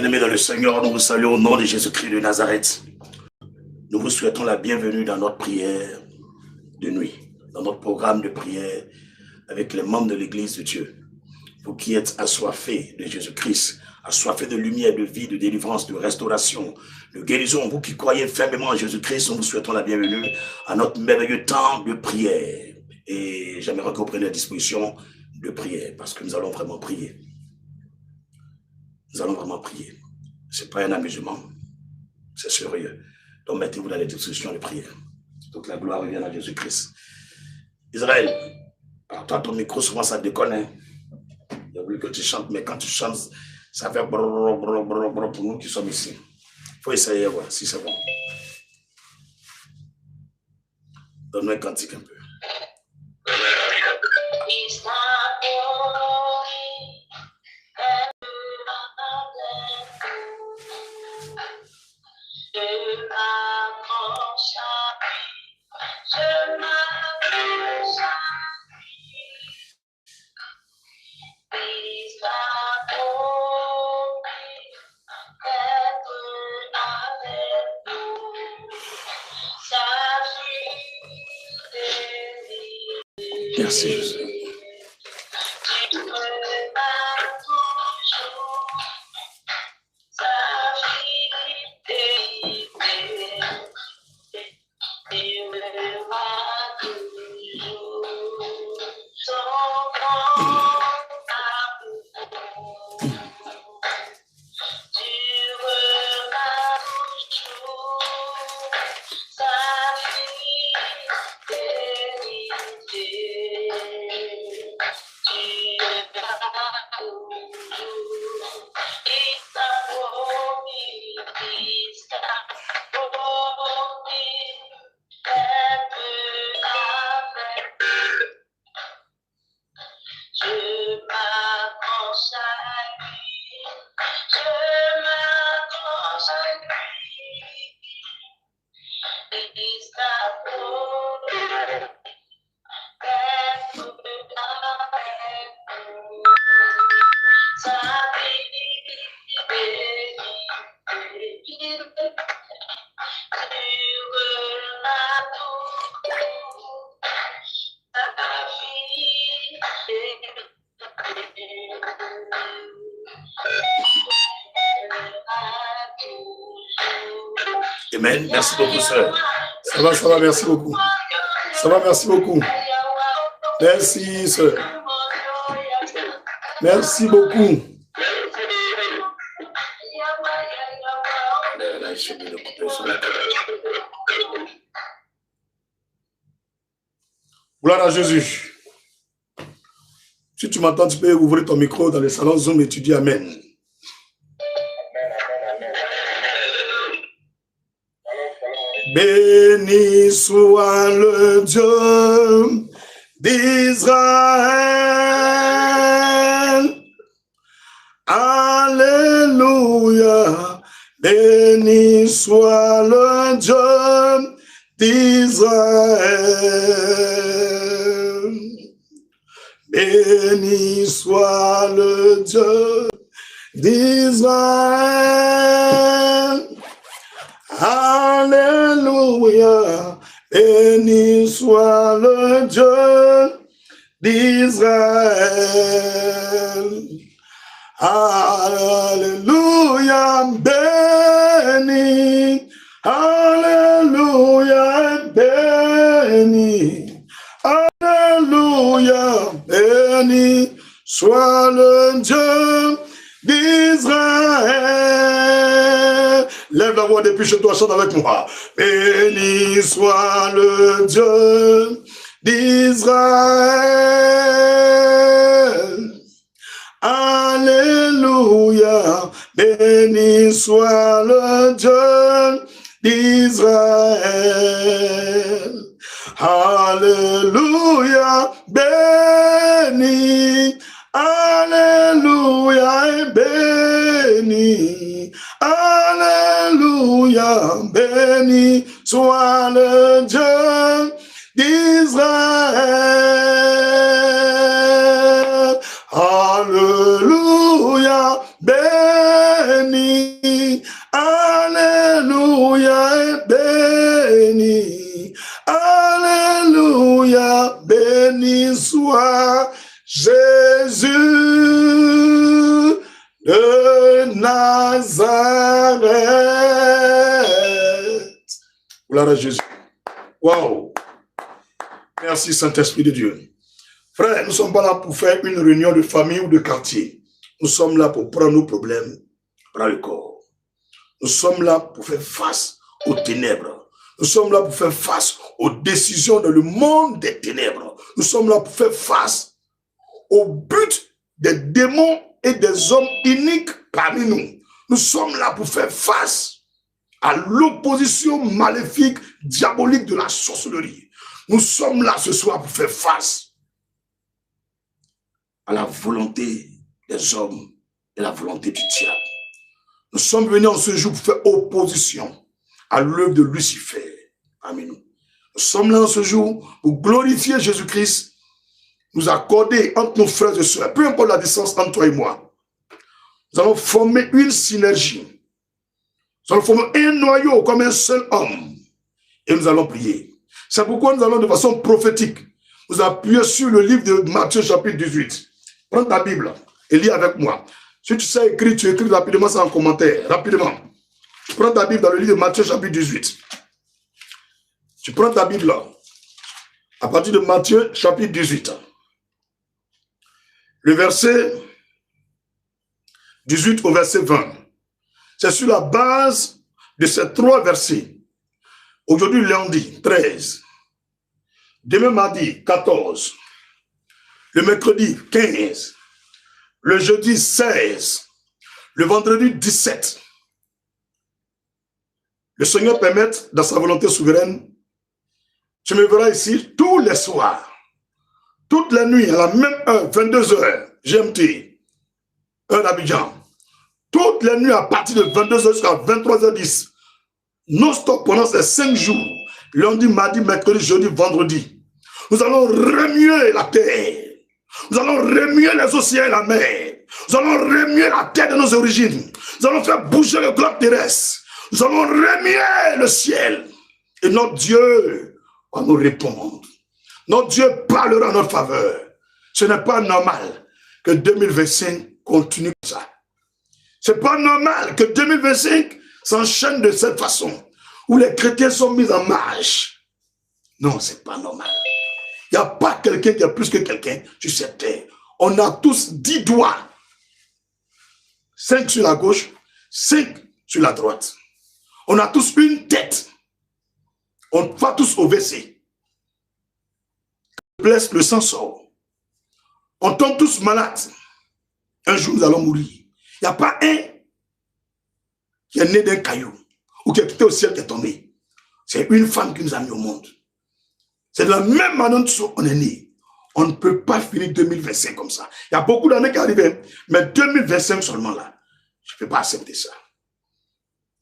Bien-aimés dans le Seigneur, nous vous saluons au nom de Jésus-Christ de Nazareth. Nous vous souhaitons la bienvenue dans notre prière de nuit, dans notre programme de prière avec les membres de l'Église de Dieu. Vous qui êtes assoiffés de Jésus-Christ, assoiffés de lumière, de vie, de délivrance, de restauration, de guérison, vous qui croyez fermement en Jésus-Christ, nous vous souhaitons la bienvenue à notre merveilleux temps de prière. Et j'aimerais que vous preniez la disposition de prière, parce que nous allons vraiment prier. Nous allons vraiment prier. Ce n'est pas un amusement, c'est sérieux. Donc mettez-vous dans les dispositions de prière. Donc la gloire revient à Jésus-Christ. Israël, alors toi ton micro souvent ça déconne. Hein? Il y a voulu que tu chantes, mais quand tu chantes, ça fait brrr, brrr, brrr, brrr pour nous qui sommes ici. Il faut essayer, voir si c'est bon. Donne-nous un cantique un peu. Merci Jésus. Amen. Merci beaucoup, sœur. Ça va, merci beaucoup. Ça va, merci beaucoup. Merci, sœur. Merci beaucoup. Gloire à Jésus. Si tu m'entends, tu peux ouvrir ton micro dans le salon Zoom et tu dis Amen. Béni soit le Dieu d'Israël. Alléluia. Béni soit le Dieu d'Israël. Béni soit le Dieu d'Israël. Alléluia, béni soit le Dieu d'Israël. Alléluia, béni. Alléluia, béni. Alléluia, béni soit le Dieu d'Israël. Lève la voix depuis chez toi, chante avec moi. Béni soit le Dieu d'Israël. Alléluia. Béni soit le Dieu d'Israël. Alléluia. Béni. Alléluia et béni. Alléluia, béni soit le Dieu d'Israël. Alléluia, béni. béni soit Jésus de Nazareth. Gloire à Jésus. Waouh. Merci Saint-Esprit de Dieu. Frère, nous ne sommes pas là pour faire une réunion de famille ou de quartier. Nous sommes là pour prendre nos problèmes dans le corps. Nous sommes là pour faire face aux ténèbres. Nous sommes là pour faire face aux décisions dans le monde des ténèbres. Nous sommes là pour faire face au but des démons et des hommes iniques parmi nous. Nous sommes là pour faire face à l'opposition maléfique, diabolique de la sorcellerie. Nous sommes là ce soir pour faire face à la volonté des hommes et la volonté du diable. Nous sommes venus en ce jour pour faire opposition à l'œuvre de Lucifer parmi nous. Nous sommes là en ce jour pour glorifier Jésus-Christ, nous accorder entre nos frères et sœurs, peu importe la distance entre toi et moi. Nous allons former une synergie. Nous allons former un noyau comme un seul homme. Et nous allons prier. C'est pourquoi nous allons de façon prophétique nous appuyer sur le livre de Matthieu chapitre 18. Prends ta Bible et lis avec moi. Si tu sais écrire, tu écris rapidement ça en commentaire. Rapidement. Tu prends ta Bible dans le livre de Matthieu chapitre 18. Tu prends ta Bible là. À partir de Matthieu chapitre 18. Le verset 18 au verset 20. C'est sur la base de ces 3 versets. Aujourd'hui, lundi, 13. Demain, mardi, 14. Le mercredi, 15. Le jeudi, 16. Le vendredi, 17. Le Seigneur permette, dans sa volonté souveraine, tu me verras ici tous les soirs, toute la nuit, à la même heure, 22h, GMT, heure d'Abidjan. Toutes les nuits à partir de 22h jusqu'à 23h10. Non-stop pendant ces 5 jours. Lundi, mardi, mercredi, jeudi, vendredi. Nous allons remuer la terre. Nous allons remuer les océans et la mer. Nous allons remuer la terre de nos origines. Nous allons faire bouger le globe terrestre. Nous allons remuer le ciel. Et notre Dieu va nous répondre. Notre Dieu parlera en notre faveur. Ce n'est pas normal que 2025 continue comme ça. Ce n'est pas normal que 2025 s'enchaîne de cette façon, où les chrétiens sont mis en marche. Non, ce n'est pas normal. Il n'y a pas quelqu'un qui a plus que quelqu'un sur cette terre. On a tous 10 doigts. 5 sur la gauche, 5 sur la droite. On a tous une tête. On va tous au WC. Le sang sort. On tombe tous malades. Un jour, nous allons mourir. Il n'y a pas un qui est né d'un caillou ou qui est quitté au ciel qui est tombé. C'est une femme qui nous a mis au monde. C'est de la même manière qu'on est né. On ne peut pas finir 2025 comme ça. Il y a beaucoup d'années qui arrivent, mais 2025 seulement là, je ne peux pas accepter ça.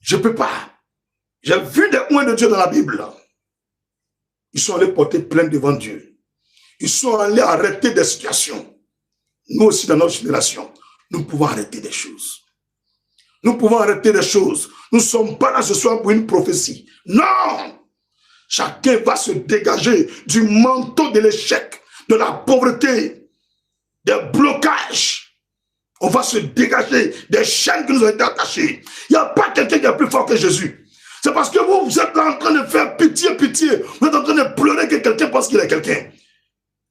Je ne peux pas. J'ai vu des oints de Dieu dans la Bible. Là. Ils sont allés porter plainte devant Dieu. Ils sont allés arrêter des situations. Nous aussi, dans notre génération, nous pouvons arrêter des choses. Nous pouvons arrêter des choses. Nous ne sommes pas là ce soir pour une prophétie. Non! Chacun va se dégager du manteau de l'échec, de la pauvreté, des blocages. On va se dégager des chaînes qui nous ont été attachées. Il n'y a pas quelqu'un qui est plus fort que Jésus. C'est parce que vous êtes là en train de faire pitié. Vous êtes en train de pleurer que quelqu'un pense qu'il est quelqu'un.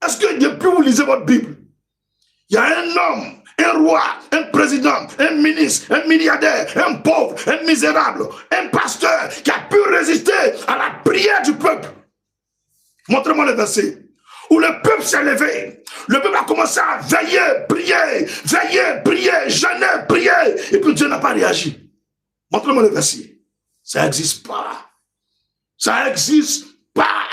Est-ce que depuis vous lisez votre Bible, il y a un homme, un roi, un président, un ministre, un milliardaire, un pauvre, un misérable, un pasteur qui a pu résister à la prière du peuple? Montrez-moi le verset où le peuple s'est levé. Le peuple a commencé à veiller, prier, jeûner, prier. Et puis Dieu n'a pas réagi. Montrez-moi le verset. Ça n'existe pas. Ça n'existe pas.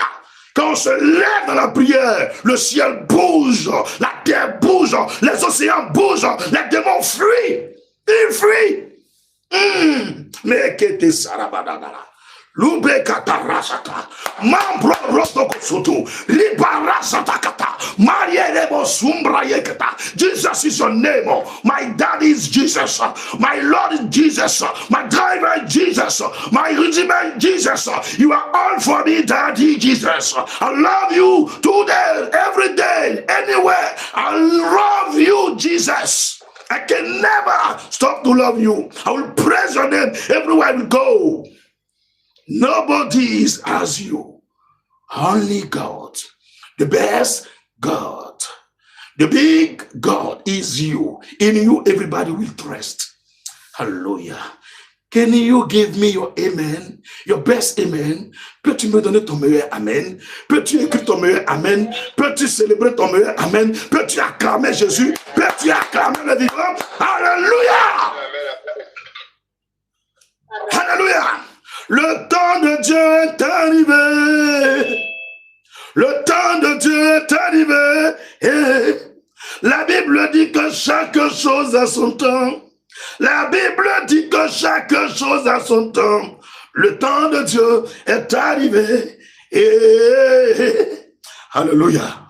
Quand on se lève dans la prière, le ciel bouge, la terre bouge, les océans bougent, les démons fuient. Ils fuient. Mais qu'était ça? Lube katarasata, mambro rotoko soto, libarasata kata, marielebo sumbra yekata. Jesus is your name. My daddy is Jesus. My Lord is Jesus. My driver is Jesus. My redeemer is Jesus. You are all for me, Daddy Jesus. I love you today, every day, anywhere. I love you, Jesus. I can never stop to love you. I will praise your name everywhere I go. Nobody is as you. Only God. The best God. The big God is you. In you, everybody will trust. Hallelujah. Can you give me your amen? Your best amen? Peux-tu me donner ton meilleur amen? Peux-tu écrire ton meilleur amen? Peux-tu célébrer ton meilleur amen? Peux-tu acclamer Jésus? Peux-tu acclamer le vivant? Alléluia! Alléluia! Le temps de Dieu est arrivé. Le temps de Dieu est arrivé. Et la Bible dit que chaque chose a son temps. La Bible dit que chaque chose a son temps. Le temps de Dieu est arrivé. Et alléluia.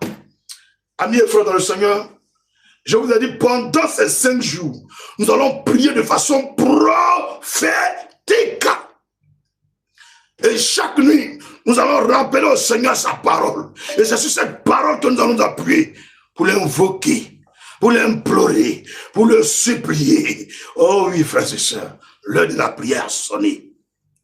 Amis et frères dans le Seigneur, je vous ai dit, pendant ces 5 jours, nous allons prier de façon prophétique. Et chaque nuit, nous allons rappeler au Seigneur sa parole. Et c'est sur cette parole que nous allons nous appuyer pour l'invoquer, pour l'implorer, pour le supplier. Oh oui, frères et sœurs, l'heure de la prière a sonné.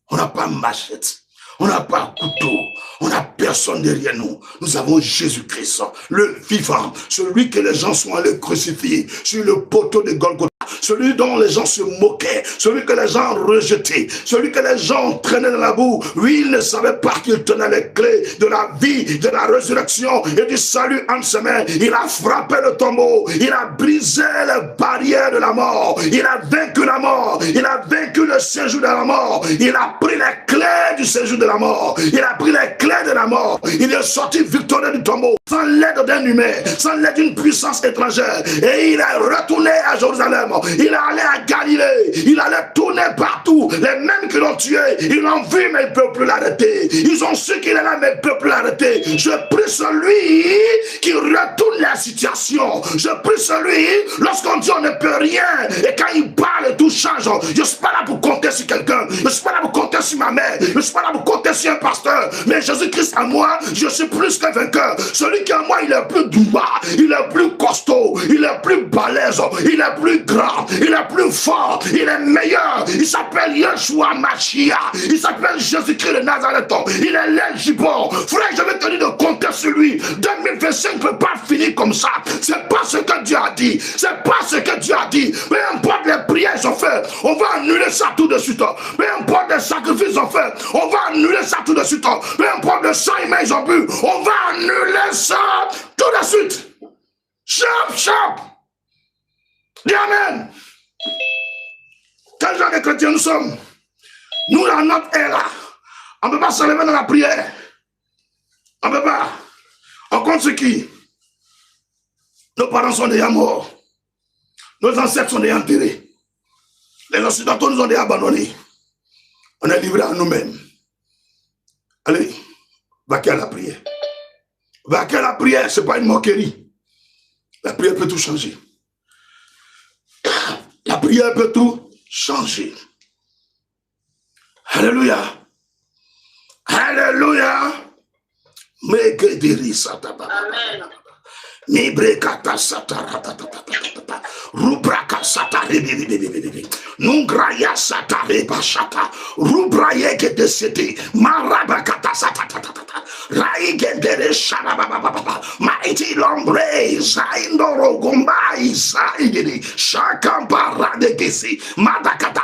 On n'a pas machette, on n'a pas couteau, on n'a personne derrière nous. Nous avons Jésus-Christ, le vivant, celui que les gens sont allés crucifier sur le poteau de Golgotha. Celui dont les gens se moquaient, celui que les gens rejetaient, celui que les gens traînaient dans la boue. Lui, il ne savait pas qu'il tenait les clés de la vie, de la résurrection et du salut entre ses mains. Il a frappé le tombeau, il a brisé les barrières de la mort, il a vaincu la mort, il a vaincu le séjour de la mort, il a pris les clés du séjour de la mort, il a pris les clés de la mort, il est sorti victorieux du tombeau, sans l'aide d'un humain, sans l'aide d'une puissance étrangère, et il est retourné à Jérusalem. Il est allé à Galilée, il allait tourner partout. Les mêmes qui l'ont tué, ils l'ont vu, mais ils ne peuvent plus l'arrêter. Ils ont su qu'il est là, mais ils ne peuvent plus l'arrêter. Je prie celui qui retourne la situation. Je prie celui, lorsqu'on dit on ne peut rien, et quand il parle, tout change. Je ne suis pas là pour compter sur quelqu'un, je ne suis pas là pour compter sur ma mère, je ne suis pas là pour compter sur un pasteur. Mais Jésus-Christ en moi, je suis plus que vainqueur. Celui qui en moi, il est plus droit, il est plus costaud, il est plus balèze, il est plus grand. Il est plus fort, il est meilleur. Il s'appelle Yeshua Mashiach. Il s'appelle Jésus-Christ de Nazareth. Il est l'égibon. Frère, je vais te dire de compter sur lui. 2025 ne peut pas finir comme ça. C'est pas ce que Dieu a dit. C'est pas ce que Dieu a dit. Peu importe les prières qu'ils ont fait, on va annuler ça tout de suite. Peu importe les sacrifices qu'ils ont fait, on va annuler ça tout de suite. Peu importe le sang humain qu'ils ont bu, on va annuler ça tout de suite. Chop, chop. Dis amen. Quel genre de chrétiens nous sommes? Nous, dans notre ère, on ne peut pas se lever dans la prière. On ne peut pas. On compte sur qui? Nos parents sont déjà morts. Nos ancêtres sont déjà enterrés. Les occidentaux nous ont déjà abandonnés. On est livré à nous-mêmes. Allez, vaquer à la prière. Vaquer à la prière, ce n'est pas une moquerie. La prière peut tout changer. La prière peut tout changer. Alléluia. Alléluia. Mais que diri sataba. Amen. Mibrekata satara. Rubraka satari. Nungraya satari bashata. Rubraye que desete. Marabakata satata. Raigendere sharababa. Mighty lombre. Zaindoro gombai. Zaigiri. Shakamba radegesi. Madakata.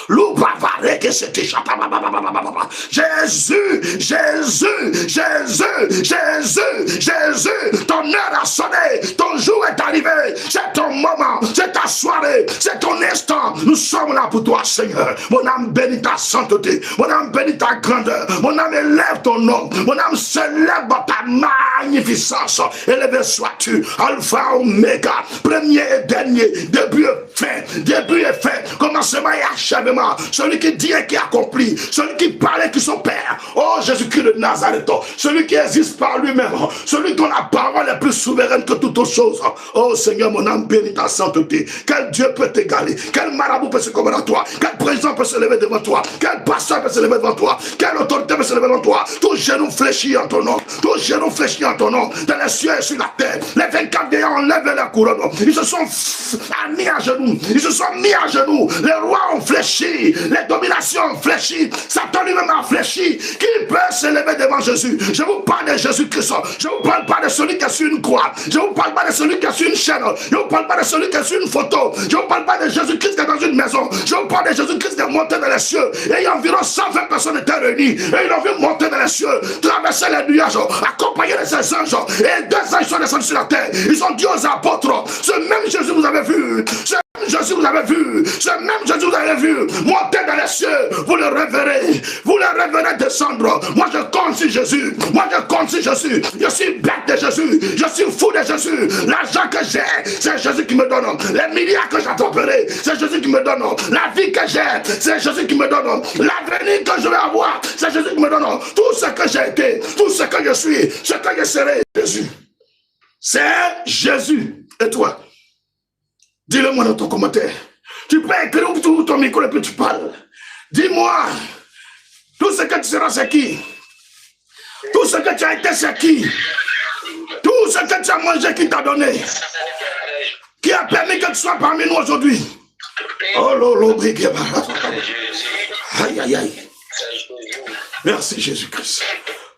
Lubavare que c'était chapababa. Jésus, Jésus, Jésus, Jésus, Jésus. Ton heure a sonné. Ton jour est arrivé. C'est ton moment. C'est ta soirée. C'est ton instant. Nous sommes là pour toi, Seigneur. Mon âme bénit ta sainteté. Mon âme bénit ta grandeur. Mon âme élève ton nom. Mon âme s'élève dans ta main. magnificence. Élevé sois-tu, Alpha, Oméga, premier et dernier, début et fin, commencement et achèvement. Celui qui dit et qui accomplit, celui qui parle et qui s'opère. Oh Jésus-Christ de Nazareth, celui qui existe par lui-même, celui dont la parole est plus souveraine que toute autre chose. Oh Seigneur, mon âme bénit ta sainteté. Quel Dieu peut t'égaler? Quel marabout peut se commander à toi? Quel président peut se lever devant toi? Quel pasteur peut se lever devant toi? Quelle autorité peut se lever devant toi? Tout genou fléchit en ton nom. Tout genou fléchit en ton nom. Dans les cieux et sur la terre. Les 24 déants ont levé la couronne. Ils se sont mis à genoux. Ils se sont mis à genoux. Les rois ont fléchi. Les dominations ont fléchi. Satan lui-même a fléchi. Qui peut se lever devant Jésus? Je vous parle de Jésus-Christ. Je vous parle pas de celui qui est sur une croix. Je vous parle pas de celui qui est sur une chaîne. Je vous parle pas de celui qui est sur une photo. Je vous parle pas de Jésus-Christ qui est dans une maison. Je vous parle de Jésus-Christ qui est monté dans les cieux. Et il y a environ 120 personnes étaient réunies. Et ils ont vu monter dans les cieux, traverser les nuages, accompagné de ces anges. Et 2 anges sont descendus sur la terre. Ils ont dit aux apôtres, ce même Jésus vous avez vu. Ce même Jésus vous avez vu. Ce même Jésus vous avez vu. Monter dans les cieux. Vous le reverrez. Vous le reverrez descendre. Moi je compte sur Jésus. Moi je compte sur Jésus. Je suis bête de Jésus. Je suis fou de Jésus. L'argent que j'ai, c'est Jésus qui me donne. Les milliards que j'attraperai, c'est Jésus qui me donne. La vie que j'ai, c'est Jésus qui me donne. L'avenir que je vais avoir, c'est Jésus qui me donne. Tout ce que j'ai été, tout ce que je suis, ce que je serai, Jésus. C'est Jésus. Et toi? Dis-le moi dans ton commentaire. Tu peux écrire tout ton micro et puis tu parles. Dis-moi, tout ce que tu seras, c'est qui? Tout ce que tu as été, c'est qui? Tout ce que tu as mangé, qui t'a donné? Qui a permis que tu sois parmi nous aujourd'hui? Oh lolo, aïe, aïe, aïe. Merci Jésus-Christ.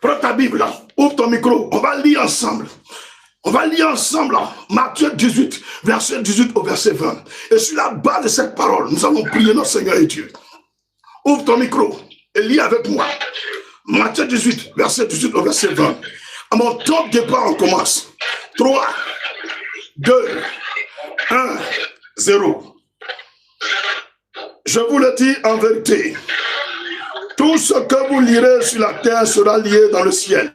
Prends ta Bible, ouvre ton micro, on va lire ensemble. On va lire ensemble Matthieu 18, verset 18 au verset 20. Et sur la base de cette parole, nous allons prier notre Seigneur et Dieu. Ouvre ton micro et lis avec moi. Matthieu 18, verset 18 au verset 20. À mon top départ, on commence. 3, 2, 1, 0. Je vous le dis en vérité. Tout ce que vous lirez sur la terre sera lié dans le ciel.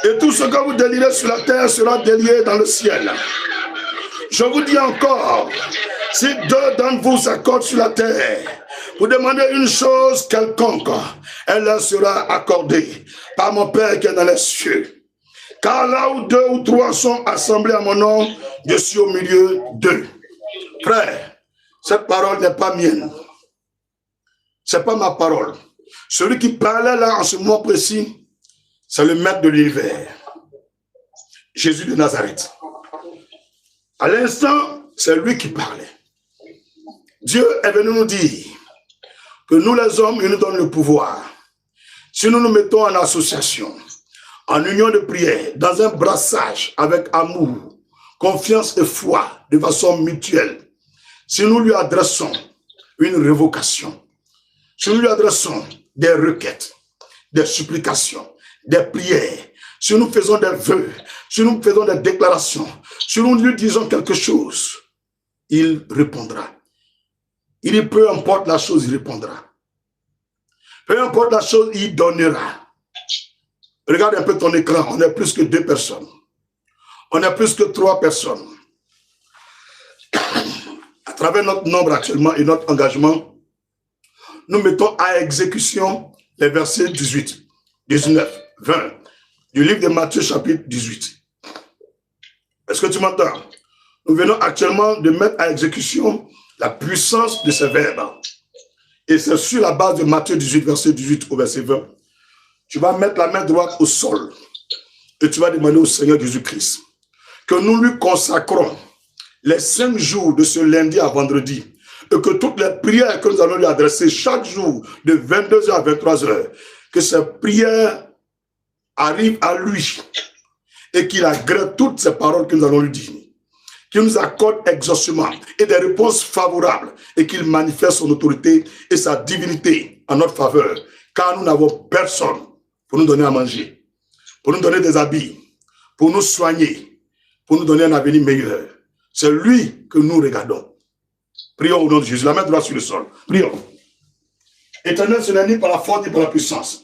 Et tout ce que vous délirez sur la terre sera délié dans le ciel. Je vous dis encore, si 2 d'entre vous s'accordent sur la terre, vous demandez une chose quelconque, elle leur sera accordée par mon Père qui est dans les cieux. Car là où 2 ou 3 sont assemblés à mon nom, je suis au milieu d'eux. Frère, cette parole n'est pas mienne. Ce n'est pas ma parole. Celui qui parlait là en ce moment précis, c'est le maître de l'univers, Jésus de Nazareth. À l'instant, c'est lui qui parlait. Dieu est venu nous dire que nous les hommes, il nous donne le pouvoir. Si nous nous mettons en association, en union de prière, dans un brassage avec amour, confiance et foi, de façon mutuelle, si nous lui adressons une révocation, si nous lui adressons des requêtes, des supplications, des prières, si nous faisons des vœux, si nous faisons des déclarations, si nous lui disons quelque chose, il répondra. Il dit, peu importe la chose, il répondra. Peu importe la chose, il donnera. Regarde un peu ton écran, on est plus que 2 personnes. On est plus que 3 personnes. À travers notre nombre actuellement et notre engagement, nous mettons à exécution les versets 18, 19, 20 du livre de Matthieu chapitre 18. Est-ce que tu m'entends? Nous venons actuellement de mettre à exécution la puissance de ces verbes. Et c'est sur la base de Matthieu 18, verset 18 au verset 20. Tu vas mettre la main droite au sol et tu vas demander au Seigneur Jésus-Christ que nous lui consacrons les 5 jours de ce lundi à vendredi et que toutes les prières que nous allons lui adresser chaque jour de 22h à 23h, que ces prières arrivent à lui et qu'il agrée toutes ces paroles que nous allons lui dire, qu'il nous accorde exaucement et des réponses favorables et qu'il manifeste son autorité et sa divinité en notre faveur, car nous n'avons personne pour nous donner à manger, pour nous donner des habits, pour nous soigner, pour nous donner un avenir meilleur. C'est lui que nous regardons. Prions au nom de Jésus. La main droite sur le sol. Prions. Éternel, ce n'est ni par la force ni par la puissance.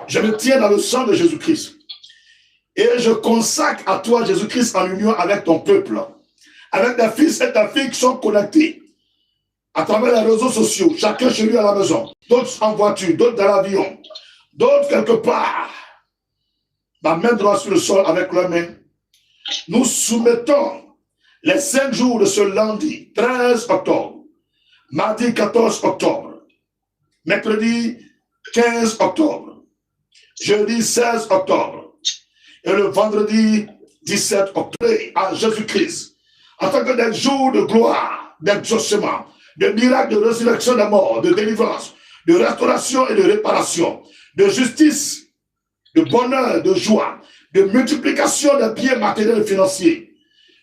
Je me tiens dans le sang de Jésus-Christ. Et je consacre à toi, Jésus-Christ, en union avec ton peuple, avec ta fils et ta fille qui sont connectés à travers les réseaux sociaux, chacun chez lui à la maison, d'autres en voiture, d'autres dans l'avion, d'autres quelque part. Ma main droite sur le sol avec la main. Nous soumettons les 5 jours de ce lundi 13 octobre, mardi 14 octobre, mercredi 15 octobre, jeudi 16 octobre et le vendredi 17 octobre à Jésus-Christ, en tant que des jours de gloire, d'exaucement, de miracles, de résurrection des morts, de délivrance, de restauration et de réparation, de justice, de bonheur, de joie, de multiplication des biens matériels et financiers,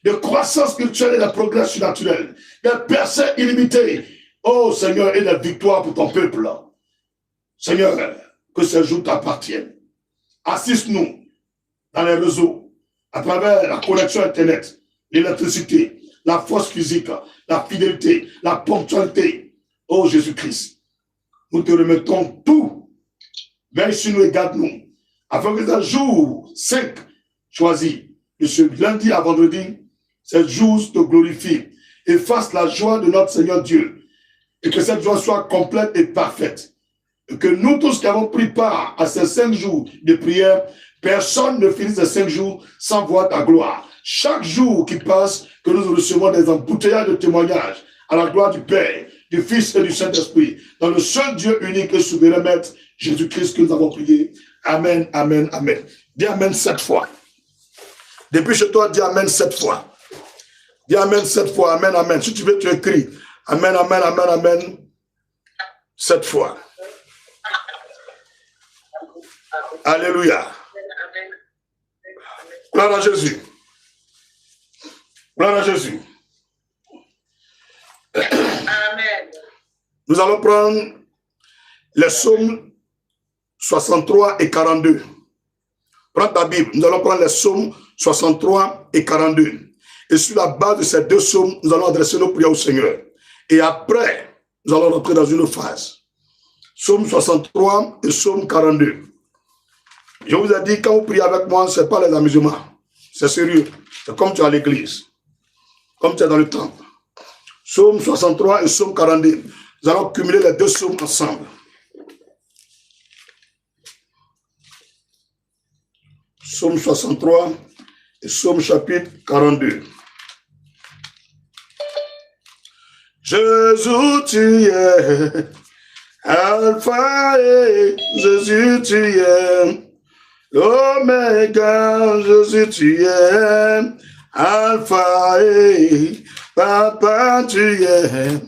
de croissance spirituelle et de progrès surnaturel, de percées illimitées, oh Seigneur, et de victoire pour ton peuple. Seigneur, que ce jour t'appartienne. Assiste-nous dans les réseaux, à travers la connexion Internet, l'électricité, la force physique, la fidélité, la ponctualité. Oh Jésus-Christ, nous te remettons tout. Veille sur nous et garde-nous. Afin que ce jour 5 choisi, de ce lundi à vendredi, ce jour te glorifie et fasse la joie de notre Seigneur Dieu. Et que cette joie soit complète et parfaite. Et que nous tous qui avons pris part à ces 5 jours de prière, personne ne finisse ces 5 jours sans voir ta gloire. Chaque jour qui passe, que nous recevons des embouteillages de témoignages à la gloire du Père, du Fils et du Saint-Esprit, dans le seul Dieu unique et souverain Maître, Jésus-Christ que nous avons prié. Amen, amen, amen. Dis amen 7 fois. Depuis chez toi, dis amen 7 fois. Dis amen 7 fois, amen, amen. Si tu veux, tu écris. Amen, amen, amen, amen. 7 fois. Alléluia. Gloire à Jésus. Gloire à Jésus. Amen. Nous allons prendre les psaumes 63 et 42. Prends ta Bible. Nous allons prendre les psaumes 63 et 42. Et sur la base de ces 2 psaumes, nous allons adresser nos prières au Seigneur. Et après, nous allons rentrer dans une phase. Psaume 63 et psaume 42. Je vous ai dit, quand vous priez avec moi, ce n'est pas les amusements. C'est sérieux. C'est comme tu es à l'église. Comme tu es dans le temple. Psaume 63 et psaume 42. Nous allons cumuler les 2 psaumes ensemble. Psaume 63 et psaume chapitre 42. Jésus, tu es Alpha et Jésus, tu es l'Oméga. Jésus, tu es Alpha et Papa, tu es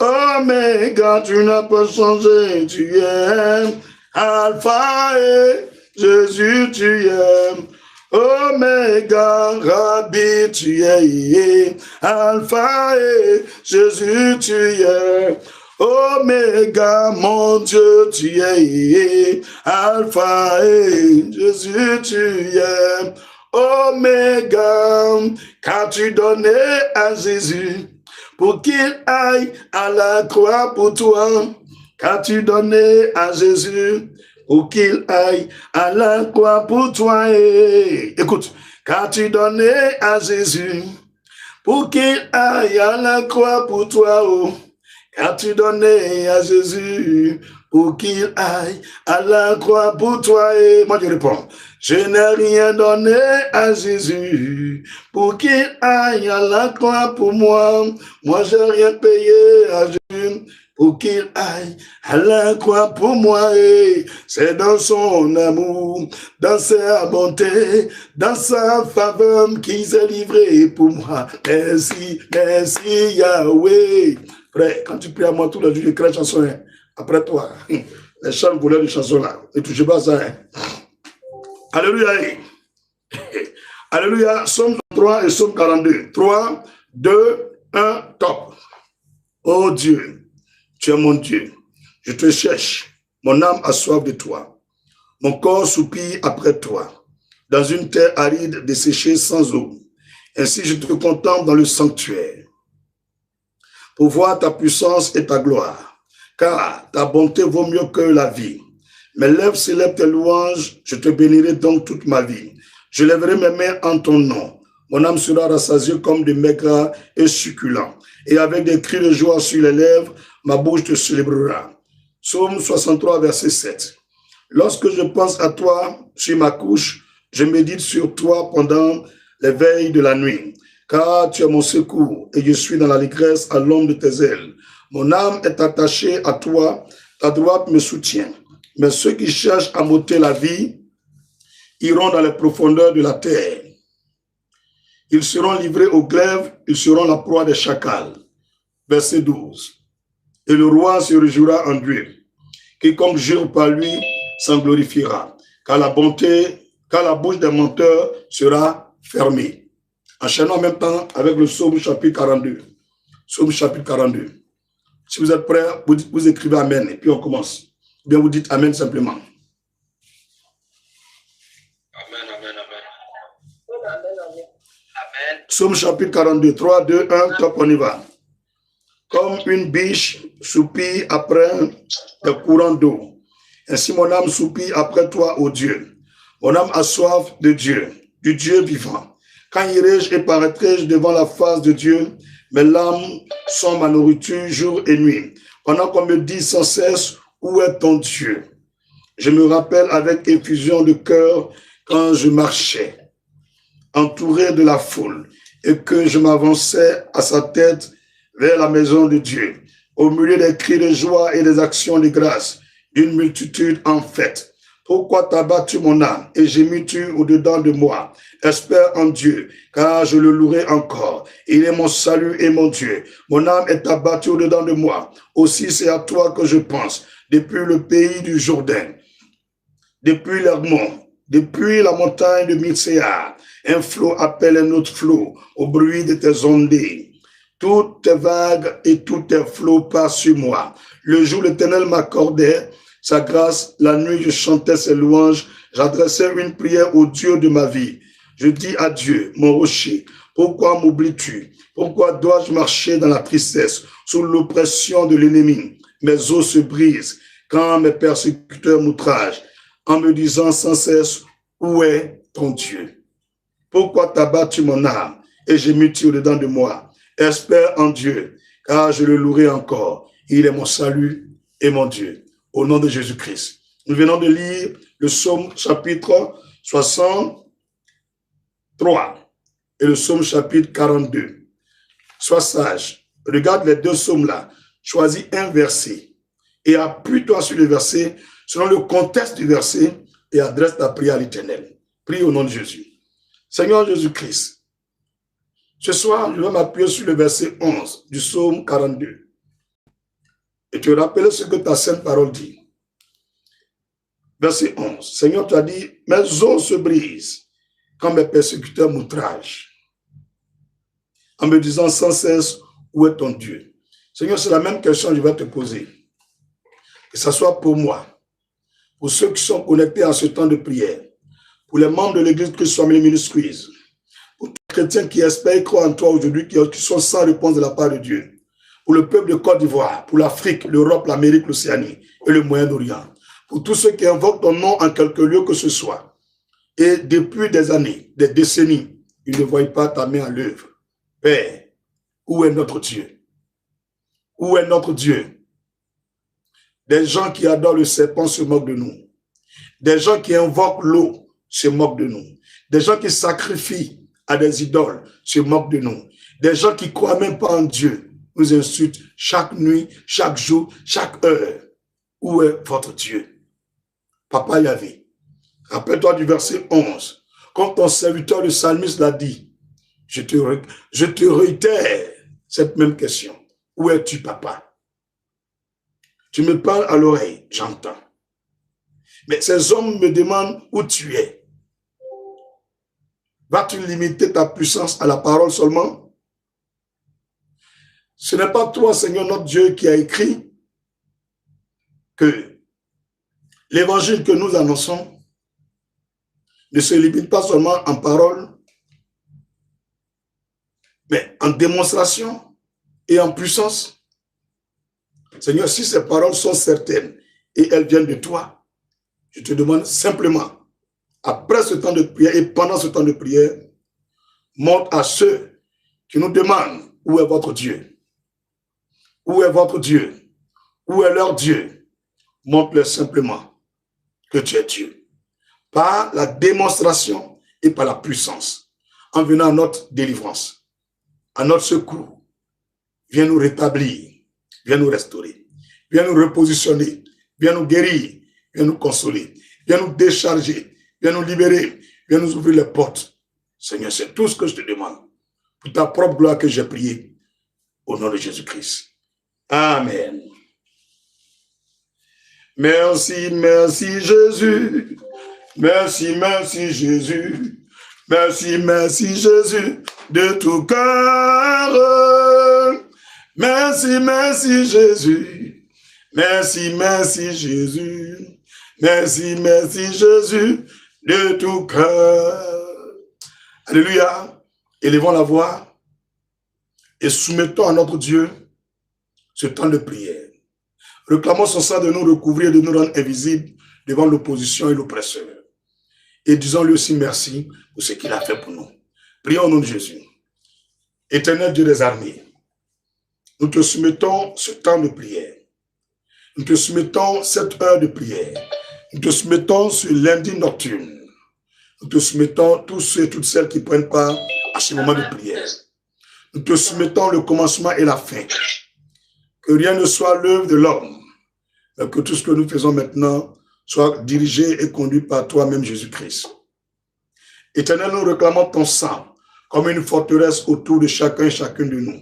Oméga, tu n'as pas changé, tu es Alpha et Jésus, tu es Oméga, Rabbi, tu es Alpha et Jésus, tu es Oméga, mon Dieu, tu es Alpha et Jésus, tu es Oméga. Qu'as-tu donné à Jésus pour qu'il aille à la croix pour toi? Qu'as-tu donné à Jésus pour qu'il aille à la croix pour toi? Écoute, qu'as-tu donné à Jésus pour qu'il aille à la croix pour toi? Oh, qu'as-tu donné à Jésus pour qu'il aille à la croix pour toi? Et moi je réponds, je n'ai rien donné à Jésus pour qu'il aille à la croix pour moi. Moi j'ai rien payé à Jésus pour qu'il aille à la croix pour moi. Et c'est dans son amour, dans sa bonté, dans sa faveur qu'il s'est livré pour moi. Merci, merci Yahweh. Frère, quand tu pries à moi tous les jours, je crée chanson. Hein. Après toi, les chants voleurs de chansons là, ne touchez pas ça. Hein. Alléluia. Alléluia. Psaume 3 et Psaume 42. 3, 2, 1, top. Oh Dieu. Tu es mon Dieu, je te cherche, mon âme a soif de toi, mon corps soupire après toi, dans une terre aride desséchée sans eau. Ainsi je te contemple dans le sanctuaire, pour voir ta puissance et ta gloire, car ta bonté vaut mieux que la vie. Mes lèvres célèbrent tes louanges, je te bénirai donc toute ma vie. Je lèverai mes mains en ton nom. Mon âme sera rassasiée comme des mets gras et succulents. Et avec des cris de joie sur les lèvres, ma bouche te célébrera. Psaume 63, verset 7. Lorsque je pense à toi sur ma couche, je médite sur toi pendant les veilles de la nuit. Car tu es mon secours et je suis dans l'allégresse à l'ombre de tes ailes. Mon âme est attachée à toi, ta droite me soutient. Mais ceux qui cherchent à m'ôter la vie iront dans les profondeurs de la terre. Ils seront livrés aux glaives, ils seront la proie des chacals. Verset 12. Et le roi se réjouira en Dieu. Quiconque jure par lui s'en glorifiera, car la bouche des menteurs sera fermée. Enchaînons en même temps avec le psaume chapitre 42. Psaume chapitre 42. Si vous êtes prêts, vous écrivez Amen et puis on commence. Ou bien vous dites Amen simplement. Amen, amen, amen. Psaume chapitre 42, 3, 2, 1, top, on y va. Comme une biche soupire après des courants d'eau, ainsi mon âme soupire après toi, ô Dieu. Mon âme a soif de Dieu, du Dieu vivant. Quand irai-je et paraîtrai-je devant la face de Dieu? Mes larmes sont ma nourriture jour et nuit. Pendant qu'on me dit sans cesse, où est ton Dieu? Je me rappelle avec effusion de cœur quand je marchais, entouré de la foule, et que je m'avançais à sa tête vers la maison de Dieu, au milieu des cris de joie et des actions de grâce, d'une multitude en fête. Pourquoi t'as battu mon âme et gémis-tu au-dedans de moi? Espère en Dieu, car je le louerai encore. Il est mon salut et mon Dieu. Mon âme est abattue au-dedans de moi. Aussi c'est à toi que je pense, depuis le pays du Jourdain, depuis l'Hermon, depuis la montagne de Mitsea. Un flot appelle un autre flot au bruit de tes ondées. Toutes tes vagues et tous tes flots passent sur moi. Le jour, l'Éternel m'accordait sa grâce. La nuit, je chantais ses louanges. J'adressais une prière au Dieu de ma vie. Je dis à Dieu, mon rocher, pourquoi m'oublies-tu? Pourquoi dois-je marcher dans la tristesse, sous l'oppression de l'ennemi? Mes os se brisent quand mes persécuteurs m'outragent, en me disant sans cesse, où est ton Dieu? Pourquoi t'as battu mon âme et gémis-tu au-dedans de moi? Espère en Dieu, car je le louerai encore. Il est mon salut et mon Dieu. Au nom de Jésus-Christ. Nous venons de lire le psaume chapitre 63 et le psaume chapitre 42. Sois sage. Regarde les deux psaumes-là. Choisis un verset et appuie-toi sur le verset selon le contexte du verset et adresse ta prière à l'Éternel. Prie au nom de Jésus. Seigneur Jésus-Christ, ce soir, je vais m'appuyer sur le verset 11 du psaume 42 et te rappeler ce que ta sainte parole dit. Verset 11. Seigneur, tu as dit, mes os se brisent quand mes persécuteurs m'outragent, en me disant sans cesse, où est ton Dieu? Seigneur, c'est la même question que je vais te poser. Que ce soit pour moi, pour ceux qui sont connectés à ce temps de prière, pour les membres de l'Église Christ Family Ministries, pour tous les chrétiens qui espèrent et croient en toi aujourd'hui, qui sont sans réponse de la part de Dieu, pour le peuple de Côte d'Ivoire, pour l'Afrique, l'Europe, l'Amérique, l'Océanie et le Moyen-Orient, pour tous ceux qui invoquent ton nom en quelque lieu que ce soit. Et depuis des années, des décennies, ils ne voient pas ta main à l'œuvre. Père, où est notre Dieu? Où est notre Dieu? Des gens qui adorent le serpent se moquent de nous. Des gens qui invoquent l'eau se moquent de nous. Des gens qui sacrifient à des idoles se moquent de nous. Des gens qui ne croient même pas en Dieu nous insultent chaque nuit, chaque jour, chaque heure. Où est votre Dieu? Papa Yahvé, rappelle-toi du verset 11. Quand ton serviteur le psalmiste l'a dit, je te réitère cette même question. Où es-tu, papa? Tu me parles à l'oreille, j'entends. Mais ces hommes me demandent où tu es. Vas-tu limiter ta puissance à la parole seulement? Ce n'est pas toi, Seigneur notre Dieu, qui a écrit que l'évangile que nous annonçons ne se limite pas seulement en parole, mais en démonstration et en puissance. Seigneur, si ces paroles sont certaines et elles viennent de toi, je te demande simplement après ce temps de prière et pendant ce temps de prière, montre à ceux qui nous demandent où est votre Dieu. Où est votre Dieu? Où est leur Dieu? Montre-leur simplement que tu es Dieu. Par la démonstration et par la puissance. En venant à notre délivrance, à notre secours. Viens nous rétablir. Viens nous restaurer. Viens nous repositionner. Viens nous guérir. Viens nous consoler. Viens nous décharger. Viens nous libérer. Viens nous ouvrir les portes. Seigneur, c'est tout ce que je te demande. Pour ta propre gloire que j'ai prié. Au nom de Jésus-Christ. Amen. Merci, merci Jésus. Merci, merci Jésus. Merci, merci Jésus. De tout cœur. Merci, merci Jésus. Merci, merci Jésus. Merci, merci Jésus. De tout cœur. Alléluia. Élevons la voix et soumettons à notre Dieu ce temps de prière. Réclamons son sang de nous recouvrir et de nous rendre invisibles devant l'opposition et l'oppresseur. Et disons-lui aussi merci pour ce qu'il a fait pour nous. Prions au nom de Jésus. Éternel Dieu des armées, nous te soumettons ce temps de prière. Nous te soumettons cette heure de prière. Nous te soumettons ce lundi nocturne. Nous te soumettons tous ceux et toutes celles qui prennent part à ce moment de prière. Nous te soumettons le commencement et la fin. Que rien ne soit l'œuvre de l'homme, mais que tout ce que nous faisons maintenant soit dirigé et conduit par toi-même, Jésus-Christ. Éternel, nous réclamons ton sang comme une forteresse autour de chacun et chacune de nous.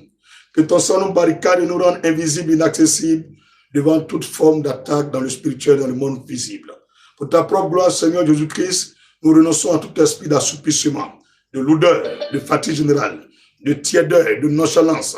Que ton sang nous barricade et nous rende invisibles, inaccessibles devant toute forme d'attaque dans le spirituel, dans le monde visible. Pour ta propre gloire, Seigneur Jésus-Christ, nous renonçons à tout esprit d'assoupissement, de lourdeur, de fatigue générale, de tiédeur, de nonchalance,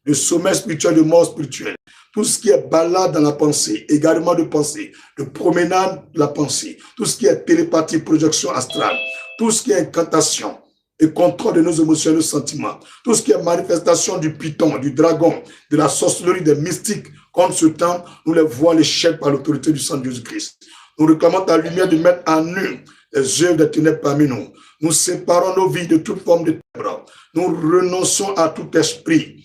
de sommeil spirituel, de mort spirituelle. Tout ce qui est balade dans la pensée, égarement de pensée, de promenade de la pensée, tout ce qui est télépathie, projection astrale, tout ce qui est incantation et contrôle de nos émotions et nos sentiments, tout ce qui est manifestation du python, du dragon, de la sorcellerie, des mystiques, contre ce temps, nous les voyons l'échec par l'autorité du sang de Jésus-Christ. Nous réclamons ta lumière de mettre à nu les œuvres des ténèbres parmi nous. Nous séparons nos vies de toute forme de ténèbres. Nous renonçons à tout esprit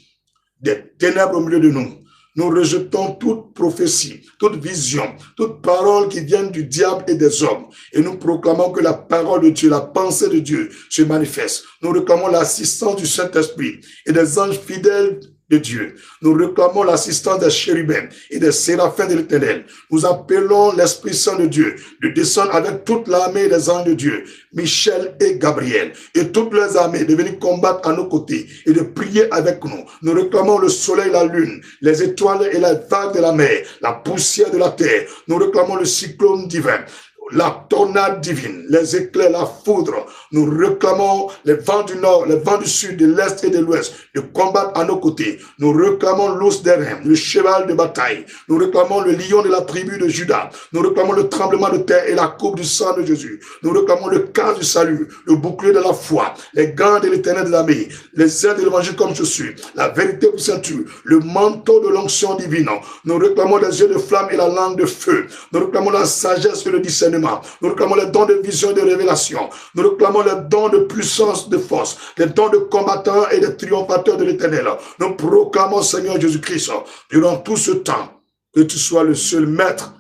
des ténèbres au milieu de nous. Nous rejetons toute prophétie, toute vision, toute parole qui vienne du diable et des hommes. Et nous proclamons que la parole de Dieu, la pensée de Dieu se manifeste. Nous réclamons l'assistance du Saint-Esprit et des anges fidèles de Dieu. Nous réclamons l'assistance des chérubins et des séraphins de l'Éternel. Nous appelons l'Esprit Saint de Dieu de descendre avec toute l'armée des anges de Dieu, Michel et Gabriel, et toutes les armées de venir combattre à nos côtés et de prier avec nous. Nous réclamons le soleil, la lune, les étoiles et les vagues de la mer, la poussière de la terre. Nous réclamons le cyclone divin, la tornade divine, les éclairs, la foudre. Nous réclamons les vents du nord, les vents du sud, de l'est et de l'ouest, de combattre à nos côtés. Nous réclamons l'os d'airain, le cheval de bataille. Nous réclamons le lion de la tribu de Juda. Nous réclamons le tremblement de terre et la coupe du sang de Jésus. Nous réclamons le cas du salut, le bouclier de la foi, les gants de l'Éternel de l'armée, les ailes de l'évangile comme je suis, la vérité pour ceinture, le manteau de l'onction divine. Nous réclamons les yeux de flamme et la langue de feu. Nous réclamons la sagesse et le discernement. Nous réclamons les dons de vision et de révélation. Nous réclamons les dons de puissance, de force, les dons de combattants et de triomphateurs de l'Éternel. Nous proclamons, Seigneur Jésus-Christ, durant tout ce temps, que tu sois le seul maître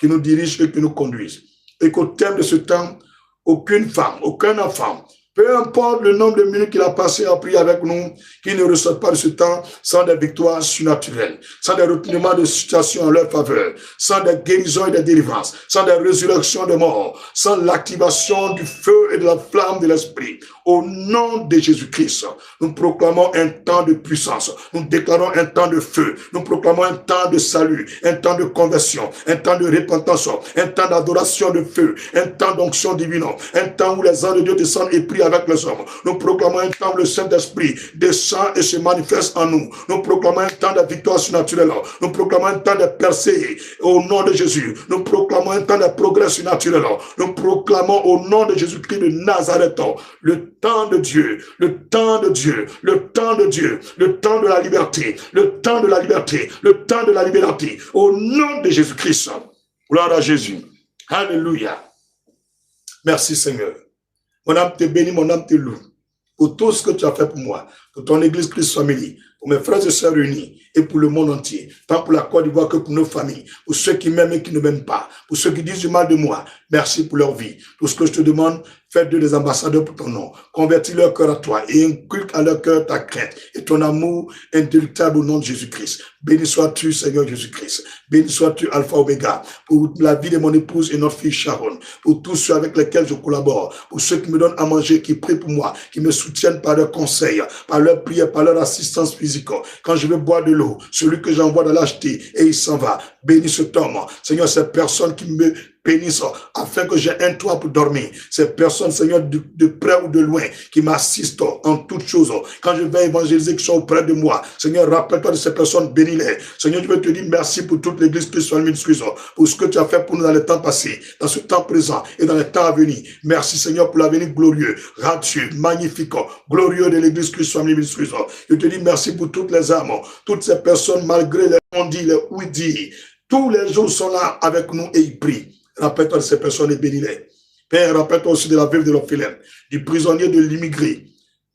qui nous dirige et qui nous conduise. Et qu'au terme de ce temps, aucune femme, aucun enfant, peu importe le nombre de minutes qu'il a passé à prier avec nous, qu'il ne ressorte pas de ce temps sans des victoires surnaturelles, sans des retournements de situation en leur faveur, sans des guérisons et des délivrances, sans des résurrections de morts, sans l'activation du feu et de la flamme de l'esprit. Au nom de Jésus-Christ, nous proclamons un temps de puissance, nous déclarons un temps de feu, nous proclamons un temps de salut, un temps de conversion, un temps de repentance, un temps d'adoration de feu, un temps d'onction divine, un temps où les anges de Dieu descendent et prient avec les hommes. Nous proclamons un temps où le Saint-Esprit descend et se manifeste en nous. Nous proclamons un temps de victoire surnaturelle. Nous proclamons un temps de percée au nom de Jésus. Nous proclamons un temps de progrès surnaturel. Nous proclamons au nom de Jésus-Christ de Nazareth le temps de Dieu, le temps de Dieu, le temps de Dieu, le temps de la liberté, le temps de la liberté, le temps de la liberté. Au nom de Jésus-Christ. Gloire à Jésus. Alléluia. Merci Seigneur. Mon âme te bénit, mon âme te loue. Pour tout ce que tu as fait pour moi, pour ton Église Christ Family, pour mes frères et sœurs unis et pour le monde entier, tant pour la Côte d'Ivoire que pour nos familles, pour ceux qui m'aiment et qui ne m'aiment pas, pour ceux qui disent du mal de moi, merci pour leur vie. Tout ce que je te demande, fais d'eux des ambassadeurs pour ton nom. Convertis leur cœur à toi et inculque à leur cœur ta crainte et ton amour indéluctable au nom de Jésus-Christ. Béni sois-tu, Seigneur Jésus-Christ. Béni sois-tu, Alpha Omega, pour la vie de mon épouse et notre fille Sharon, pour tous ceux avec lesquels je collabore, pour ceux qui me donnent à manger, qui prient pour moi, qui me soutiennent par leurs conseils, par leurs prières, par leur assistance physique. Quand je veux boire de l'eau, celui que j'envoie de l'acheter et il s'en va. Bénis cet homme. Seigneur, ces personnes qui me bénisse afin que j'ai un toit pour dormir. Ces personnes, Seigneur, de près ou de loin, qui m'assistent en toutes choses. Quand je vais évangéliser, qui sont auprès de moi, Seigneur, rappelle-toi de ces personnes, bénis-les. Seigneur, je veux te dire merci pour toute l'église Christ Ministries, pour ce que tu as fait pour nous dans le temps passé, dans ce temps présent et dans le temps à venir. Merci, Seigneur, pour l'avenir glorieux, radieux, magnifique, glorieux de l'église Christ Ministries. Je te dis merci pour toutes les âmes, toutes ces personnes, malgré les on-dit, les oui-dit, tous les jours sont là avec nous et ils prient. Rappelle-toi de ces personnes et bénis-les. Père, rappelle-toi aussi de la veuve de l'orphelin, du prisonnier, de l'immigré,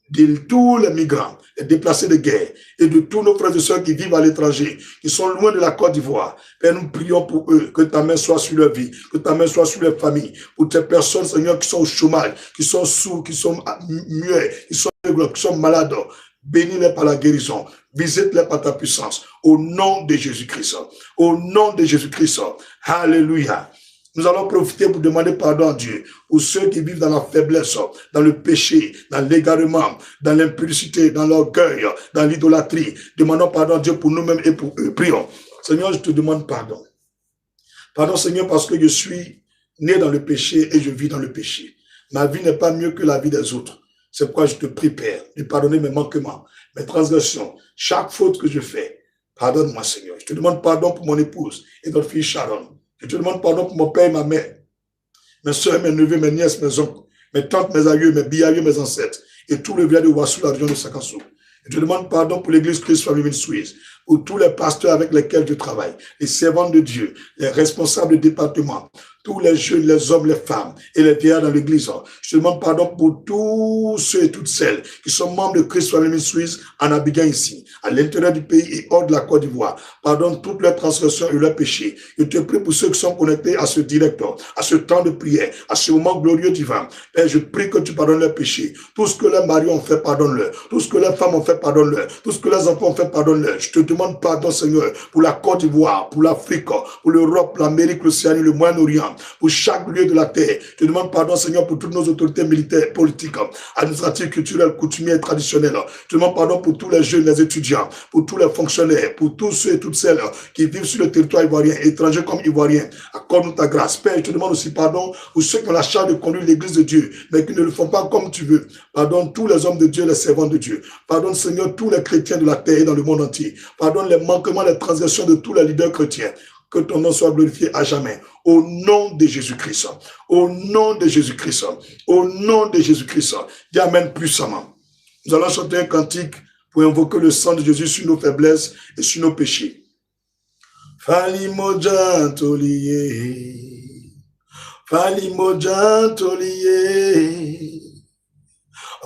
de tous les migrants, les déplacés de guerre et de tous nos frères et sœurs qui vivent à l'étranger, qui sont loin de la Côte d'Ivoire. Père, nous prions pour eux, que ta main soit sur leur vie, que ta main soit sur leur famille, pour ces personnes, Seigneur, qui sont au chômage, qui sont sourds, qui sont muets, qui sont malades. Bénis-les par la guérison. Visite-les par ta puissance. Au nom de Jésus-Christ. Au nom de Jésus-Christ. Alléluia. Nous allons profiter pour demander pardon à Dieu pour ceux qui vivent dans la faiblesse, dans le péché, dans l'égarement, dans l'impudicité, dans l'orgueil, dans l'idolâtrie. Demandons pardon à Dieu pour nous-mêmes et pour eux. Prions. Seigneur, je te demande pardon. Pardon, Seigneur, parce que je suis né dans le péché et je vis dans le péché. Ma vie n'est pas mieux que la vie des autres. C'est pourquoi je te prie, Père, de pardonner mes manquements, mes transgressions, chaque faute que je fais. Pardonne-moi, Seigneur. Je te demande pardon pour mon épouse et notre fille Sharon. Je te demande pardon pour mon père et ma mère, mes soeurs, mes neveux, mes nièces, mes oncles, mes tantes, mes aïeux, mes biaïeux, mes ancêtres, et tout le village de Ouassou, la région de Sakassou. Je te demande pardon pour l'église Christ Family Ministries, pour tous les pasteurs avec lesquels je travaille, les servants de Dieu, les responsables de département, tous les jeunes, les hommes, les femmes et les vieillards dans l'église. Je te demande pardon pour tous ceux et toutes celles qui sont membres de Christ Family Ministries en habitant ici, à l'intérieur du pays et hors de la Côte d'Ivoire. Pardonne toutes leurs transgressions et leurs péchés. Je te prie pour ceux qui sont connectés à ce direct, à ce temps de prière, à ce moment glorieux divin. Père, je prie que tu pardonnes leurs péchés. Tout ce que les maris ont fait, pardonne-leur. Tout ce que les femmes ont fait, pardonne-leur. Tout ce que les enfants ont fait, pardonne-leur. Je te demande pardon, Seigneur, pour la Côte d'Ivoire, pour l'Afrique, pour l'Europe, l'Amérique, l'Océanie, le Moyen-Orient, pour chaque lieu de la terre. Je te demande pardon, Seigneur, pour toutes nos autorités militaires, politiques, administratives, culturelles, coutumières et traditionnelles. Je te demande pardon pour tous les jeunes, les étudiants, pour tous les fonctionnaires, pour tous ceux et toutes celles qui vivent sur le territoire ivoirien, étrangers comme ivoiriens. Accorde-nous ta grâce. Père, je te demande aussi pardon pour ceux qui ont la charge de conduire l'église de Dieu, mais qui ne le font pas comme tu veux. Pardonne tous les hommes de Dieu, les servants de Dieu. Pardonne, Seigneur, tous les chrétiens de la terre et dans le monde entier. Pardonne les manquements, les transgressions de tous les leaders chrétiens. Que ton nom soit glorifié à jamais. Au nom de Jésus-Christ. Au nom de Jésus-Christ. Au nom de Jésus-Christ. Dis Amen puissamment. Nous allons chanter un cantique pour invoquer le sang de Jésus sur nos faiblesses et sur nos péchés. Falimoja toliye. Falimoja toliye.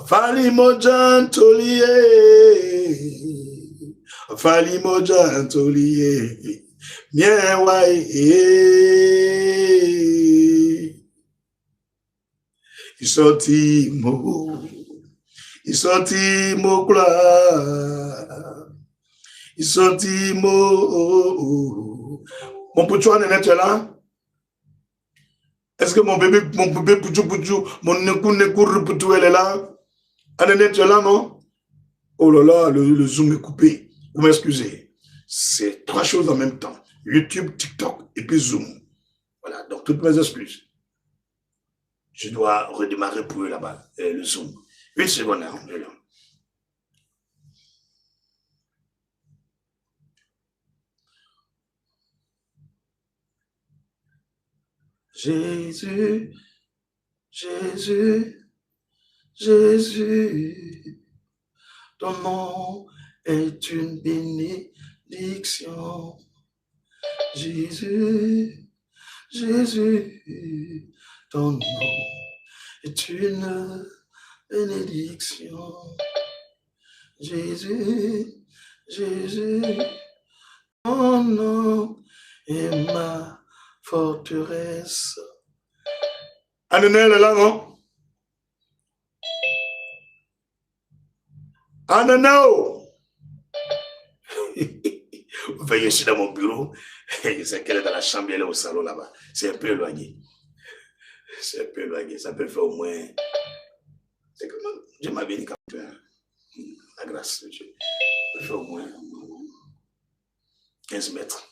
Falimoja toliye. Falimoja toliye. Bien ouais, il sortit mon gloire, il sortit mon pouchou Néné, tu es là? Est-ce que mon bébé pouchou, mon pouchou, elle est là? Néné, tu es là, non? Oh là là, le zoom est coupé. Vous m'excusez. C'est trois choses en même temps. YouTube, TikTok et puis Zoom. Voilà, donc toutes mes excuses. Je dois redémarrer pour eux là-bas, le Zoom. Une seconde, hein, je l'ai. Jésus, Jésus, Jésus, ton nom est une bénédiction. Jésus, Jésus, ton nom est une bénédiction. Jésus, Jésus, mon nom est ma forteresse. Ananel est là, non? Ananel! Je suis dans mon bureau, je sais qu'elle est dans la chambre, elle est au salon là-bas. C'est un peu éloigné. C'est un peu éloigné. Ça peut faire au moins. C'est comme Dieu m'a béni quand même. La grâce de Dieu. Ça peut faire au moins 15 mètres.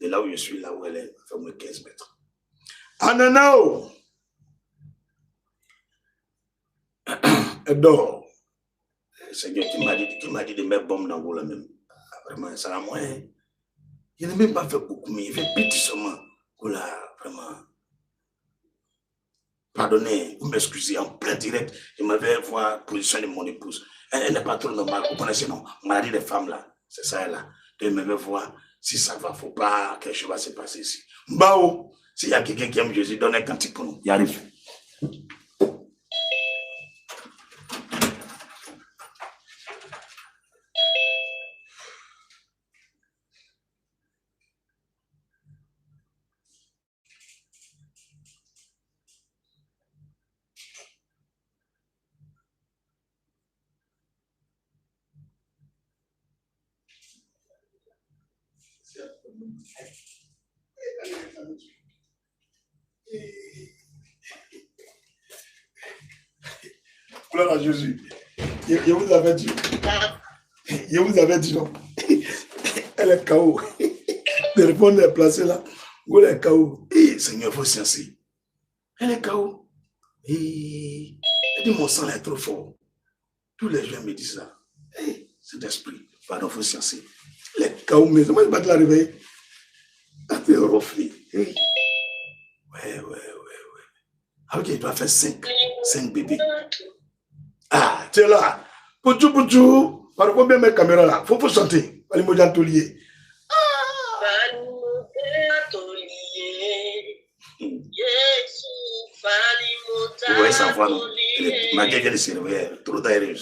De là où je suis, là où elle est, ça fait au moins 15 mètres. Ananao! Elle dort. Le Seigneur qui m'a dit de mettre bombe dans l'eau là même. Vraiment, ça a moins. Il n'a même pas fait beaucoup, mais il fait petit seulement. Voilà, vraiment. Pardonnez, vous m'excusez, en plein direct, je m'avais vu la position de mon épouse. Elle n'est pas trop normale, vous connaissez, non? Maladie des femmes là, c'est ça elle là. Je m'avais voir si ça va, faut pas, quelque chose va se passer ici. Mbao, s'il y a quelqu'un qui aime Jésus, donne un cantique pour nous. Il arrive. Gloire à Jésus. Je vous avais dit. Je vous avais dit non. Elle est KO. Le téléphone est placé là. Elle est KO. Seigneur, il faut sciencer. Elle est KO. Elle dit mon sang est trop fort. Tous les gens me disent ça. Cet esprit, pardon, il faut sciencer. Elle est KO, mais moi je vais te la réveiller. Elle est reflée. Ouais. Ah, ok, il doit faire 5 bébés. Ah, tu es là. Pouchou. Parfois, bien mes caméras là. Faut chanter. Allez, moi, j'ai lié. Vous voyez sa voix, non? Ma gueule vient de se réveiller. Trop d'aérés.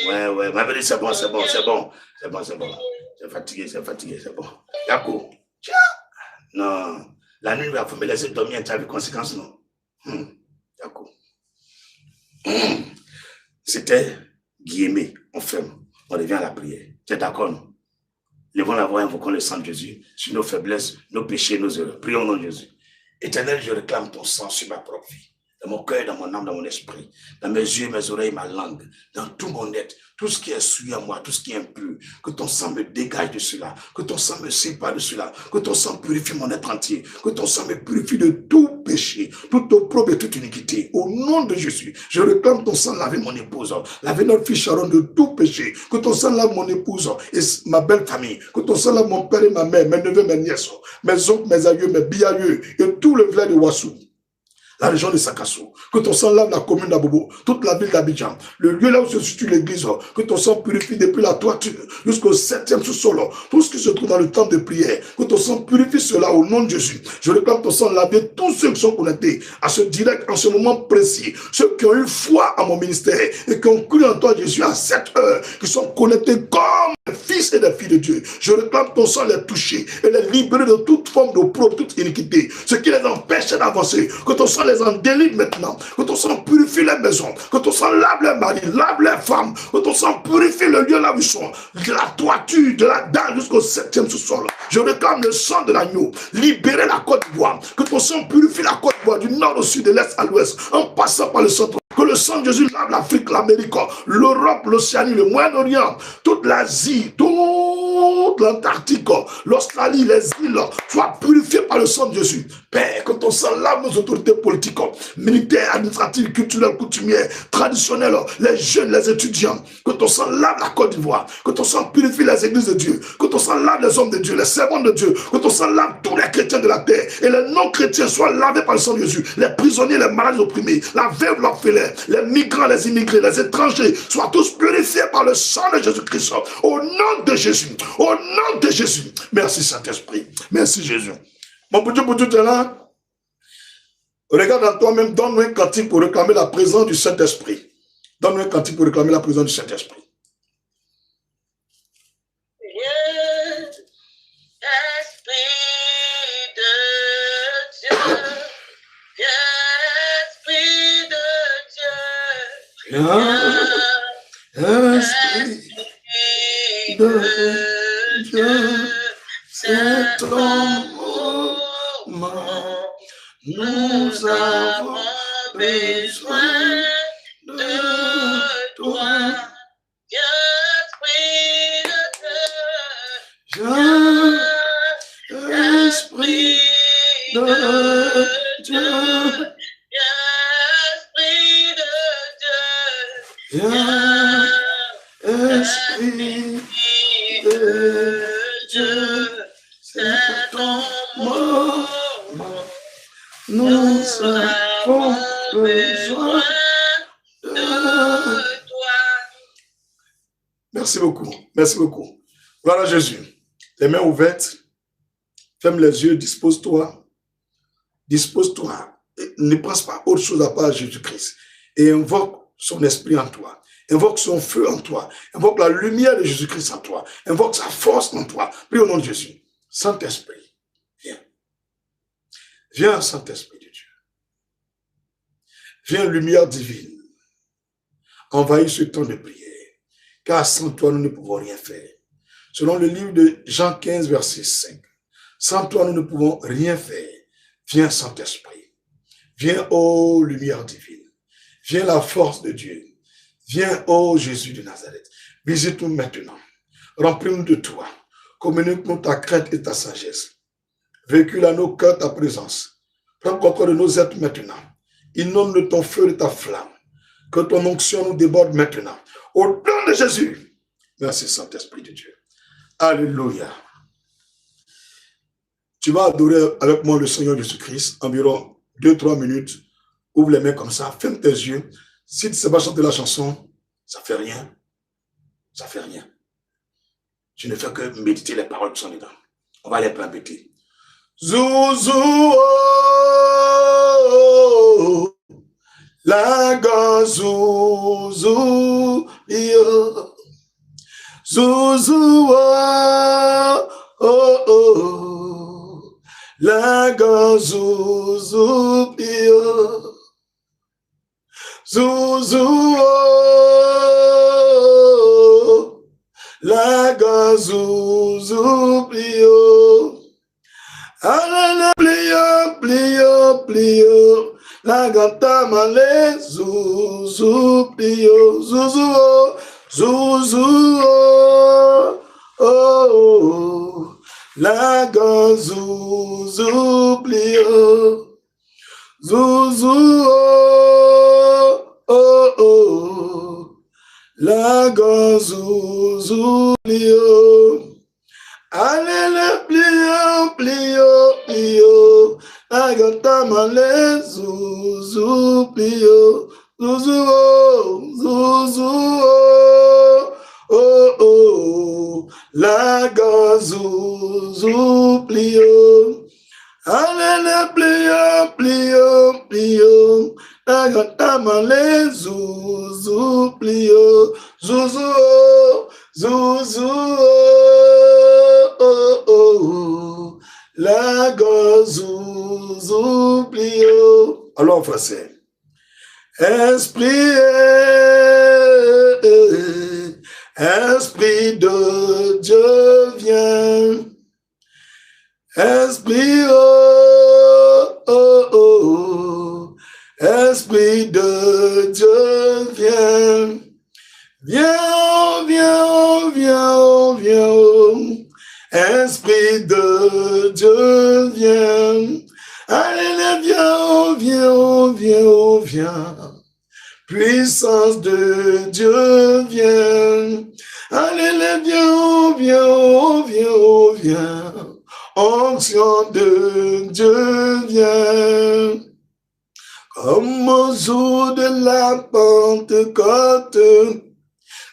Ouais, ma belle, c'est bon. C'est fatigué, c'est bon. Yako. Non, la nuit, il va me laisser dormir, tu as vu conséquence, non? Yako. C'était Guillemets, on ferme, on revient à la prière. Tu es d'accord, non? Levons la voix, invoquons le sang de Jésus sur nos faiblesses, nos péchés, nos erreurs. Prions au nom de Jésus. Éternel, je réclame ton sang sur ma propre vie. Dans mon cœur, dans mon âme, dans mon esprit, dans mes yeux, mes oreilles, ma langue, dans tout mon être, tout ce qui est souillé à moi, tout ce qui est impur, que ton sang me dégage de cela, que ton sang me sépare de cela, que ton sang purifie mon être entier, que ton sang me purifie de tout péché, toute opprobre et toute iniquité. Au nom de Jésus, je réclame ton sang laver mon épouse, laver notre fille Sharon de tout péché, que ton sang lave mon épouse et ma belle famille, que ton sang lave mon père et ma mère, mes neveux, mes nièces, mes oncles, mes aïeux, mes biaïeux et tout le village de Ouassou. La région de Sakasso, que ton sang lave la commune d'Abobo, toute la ville d'Abidjan, le lieu là où se situe l'église, que ton sang purifie depuis la toiture jusqu'au 7e sous-sol, tout ce qui se trouve dans le temple de prière, que ton sang purifie cela au nom de Jésus. Je réclame ton sang laver tous ceux qui sont connectés à ce direct, en ce moment précis, ceux qui ont eu foi à mon ministère et qui ont cru en toi, Jésus, à cette heure, qui sont connectés comme des fils et des filles de Dieu. Je réclame ton sang les toucher et les libérer de toute forme d'opprobre, toute iniquité, ce qui les empêche d'avancer, que ton sang les en délivre maintenant, que ton sang purifie les maisons, que ton sang lave les maris, lave les femmes, que ton sang purifie le lieu là où ils sont, de la toiture, de la dalle jusqu'au 7e sous-sol. Je réclame le sang de l'agneau, libérer la Côte d'Ivoire, que ton sang purifie la Côte d'Ivoire du nord au sud, de l'est à l'ouest, en passant par le centre. Que le sang de Jésus lave l'Afrique, l'Amérique, l'Europe, l'Océanie, le Moyen-Orient, toute l'Asie, toute l'Antarctique, l'Australie, les îles soient purifiées par le sang de Jésus. Père, que ton sang lave nos autorités politiques, militaires, administratives, culturelles, coutumières, traditionnelles, les jeunes, les étudiants. Que ton sang lave la Côte d'Ivoire. Que ton sang purifie les églises de Dieu. Que ton sang lave les hommes de Dieu, les servants de Dieu. Que ton sang lave tous les chrétiens de la terre. Et les non-chrétiens soient lavés par le sang de Jésus. Les prisonniers, les malades opprimés, la veuve, l'orphelin, les migrants, les immigrés, les étrangers, soient tous purifiés par le sang de Jésus-Christ. Au nom de Jésus. Au nom de Jésus. Merci Saint-Esprit. Merci Jésus. Mon petit bout est là. Regarde en toi-même, donne-nous un cantique pour réclamer la présence du Saint-Esprit. Donne-nous un cantique pour réclamer la présence du Saint-Esprit. Viens, Esprit de Dieu. Viens, Esprit de Dieu. Viens, Esprit de Dieu. C'est ton moment. Nous avons besoin de toi. Esprit de Dieu. Esprit de Dieu. Esprit de Dieu. Esprit de Dieu. C'est ton moment. Nous avons besoin de toi. Merci beaucoup. Merci beaucoup. Voilà Jésus. Les mains ouvertes. Ferme les yeux. Dispose-toi. Dispose-toi. Ne pense pas autre chose à part Jésus-Christ. Et invoque son esprit en toi. Invoque son feu en toi. Invoque la lumière de Jésus-Christ en toi. Invoque sa force en toi. Prie au nom de Jésus. Saint-Esprit, viens. Viens, Saint-Esprit de Dieu. Viens, lumière divine. Envahis ce temps de prière. Car sans toi, nous ne pouvons rien faire. Selon le livre de Jean 15, verset 5. Sans toi, nous ne pouvons rien faire. Viens, Saint-Esprit. Viens, ô lumière divine. Viens, la force de Dieu. Viens, ô Jésus de Nazareth. Visite-nous maintenant. Remplis-nous de toi. Communique-nous ta crainte et ta sagesse. Véhicule à nos cœurs ta présence. Prends contrôle de nos êtres maintenant. Inonde de ton feu et de ta flamme. Que ton onction nous déborde maintenant. Au nom de Jésus. Merci Saint-Esprit de Dieu. Alléluia. Tu vas adorer avec moi le Seigneur Jésus-Christ environ 2-3 minutes. Ouvre les mains comme ça. Ferme tes yeux. Si tu ne sais pas chanter la chanson, ça ne fait rien. Ça ne fait rien. Tu ne fais que méditer les paroles qui sont dedans. On va les répéter. Zouzou, oh, la zouzou, yo. Zouzou, oh, oh, la zouzou, yo. Zouzou, oh, la zouzou, yo. Alala, plio, la gata male, zouzou, plio, zouzou, oh, la zouzou, plio, zouzou, oh, la zouzou, plio. Alele plio, agata male zouzou plio, zouzou, oh, la zouzou plio. Alele plio, agata male zouzou plio, zouzou, oh, la zouzou plio. Alors en français. Esprit de Dieu viens. Esprit, oh, Esprit de Dieu viens. Viens, Esprit de Dieu, viens. Alléluia, viens, oh, viens, oh, viens, oh, viens. Puissance de Dieu, viens. Alléluia, viens, oh, viens, oh, viens, oh, viens. Onction de Dieu, viens. Comme au jour de la Pentecôte,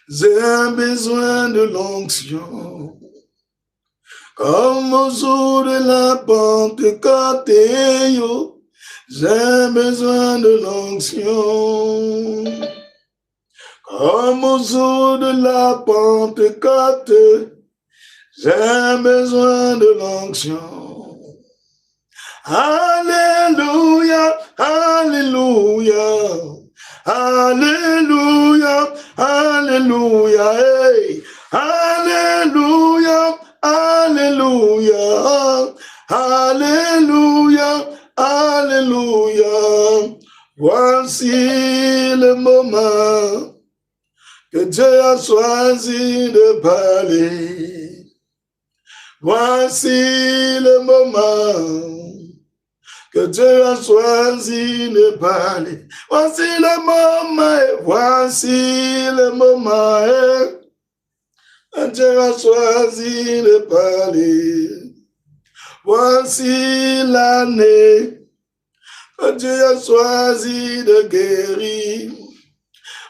j'ai besoin de l'onction. Comme au jour de la Pentecôte, j'ai besoin de l'onction. Comme au jour de la Pentecôte, j'ai besoin de l'onction. Alléluia, alléluia, alléluia, alléluia, hey. Alléluia, alléluia, alléluia, alléluia. Voici le moment que Dieu a choisi de parler. Voici le moment que Dieu a choisi de parler. Voici le moment, voici le moment que Dieu a choisi de parler. Voici l'année que Dieu a choisi de guérir.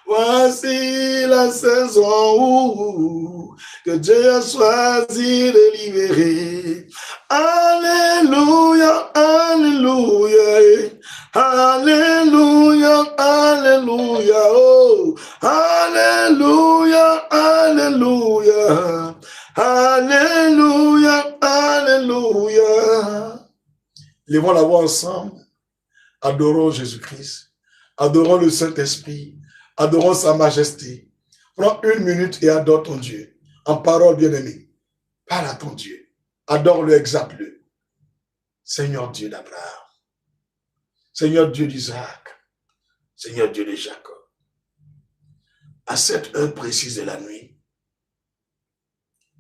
Voici la saison où que Dieu a choisi de libérer. Alléluia, alléluia, alléluia, alléluia, oh, alléluia, alléluia, alléluia, alléluia. Levons la voix ensemble, adorons Jésus-Christ, adorons le Saint-Esprit, adorons sa majesté. Prends 1 minute et adore ton Dieu. En parole, bien-aimé. Parle à ton Dieu. Adore-le, exalte-le. Seigneur Dieu d'Abraham. Seigneur Dieu d'Isaac. Seigneur Dieu de Jacob. À cette heure précise de la nuit,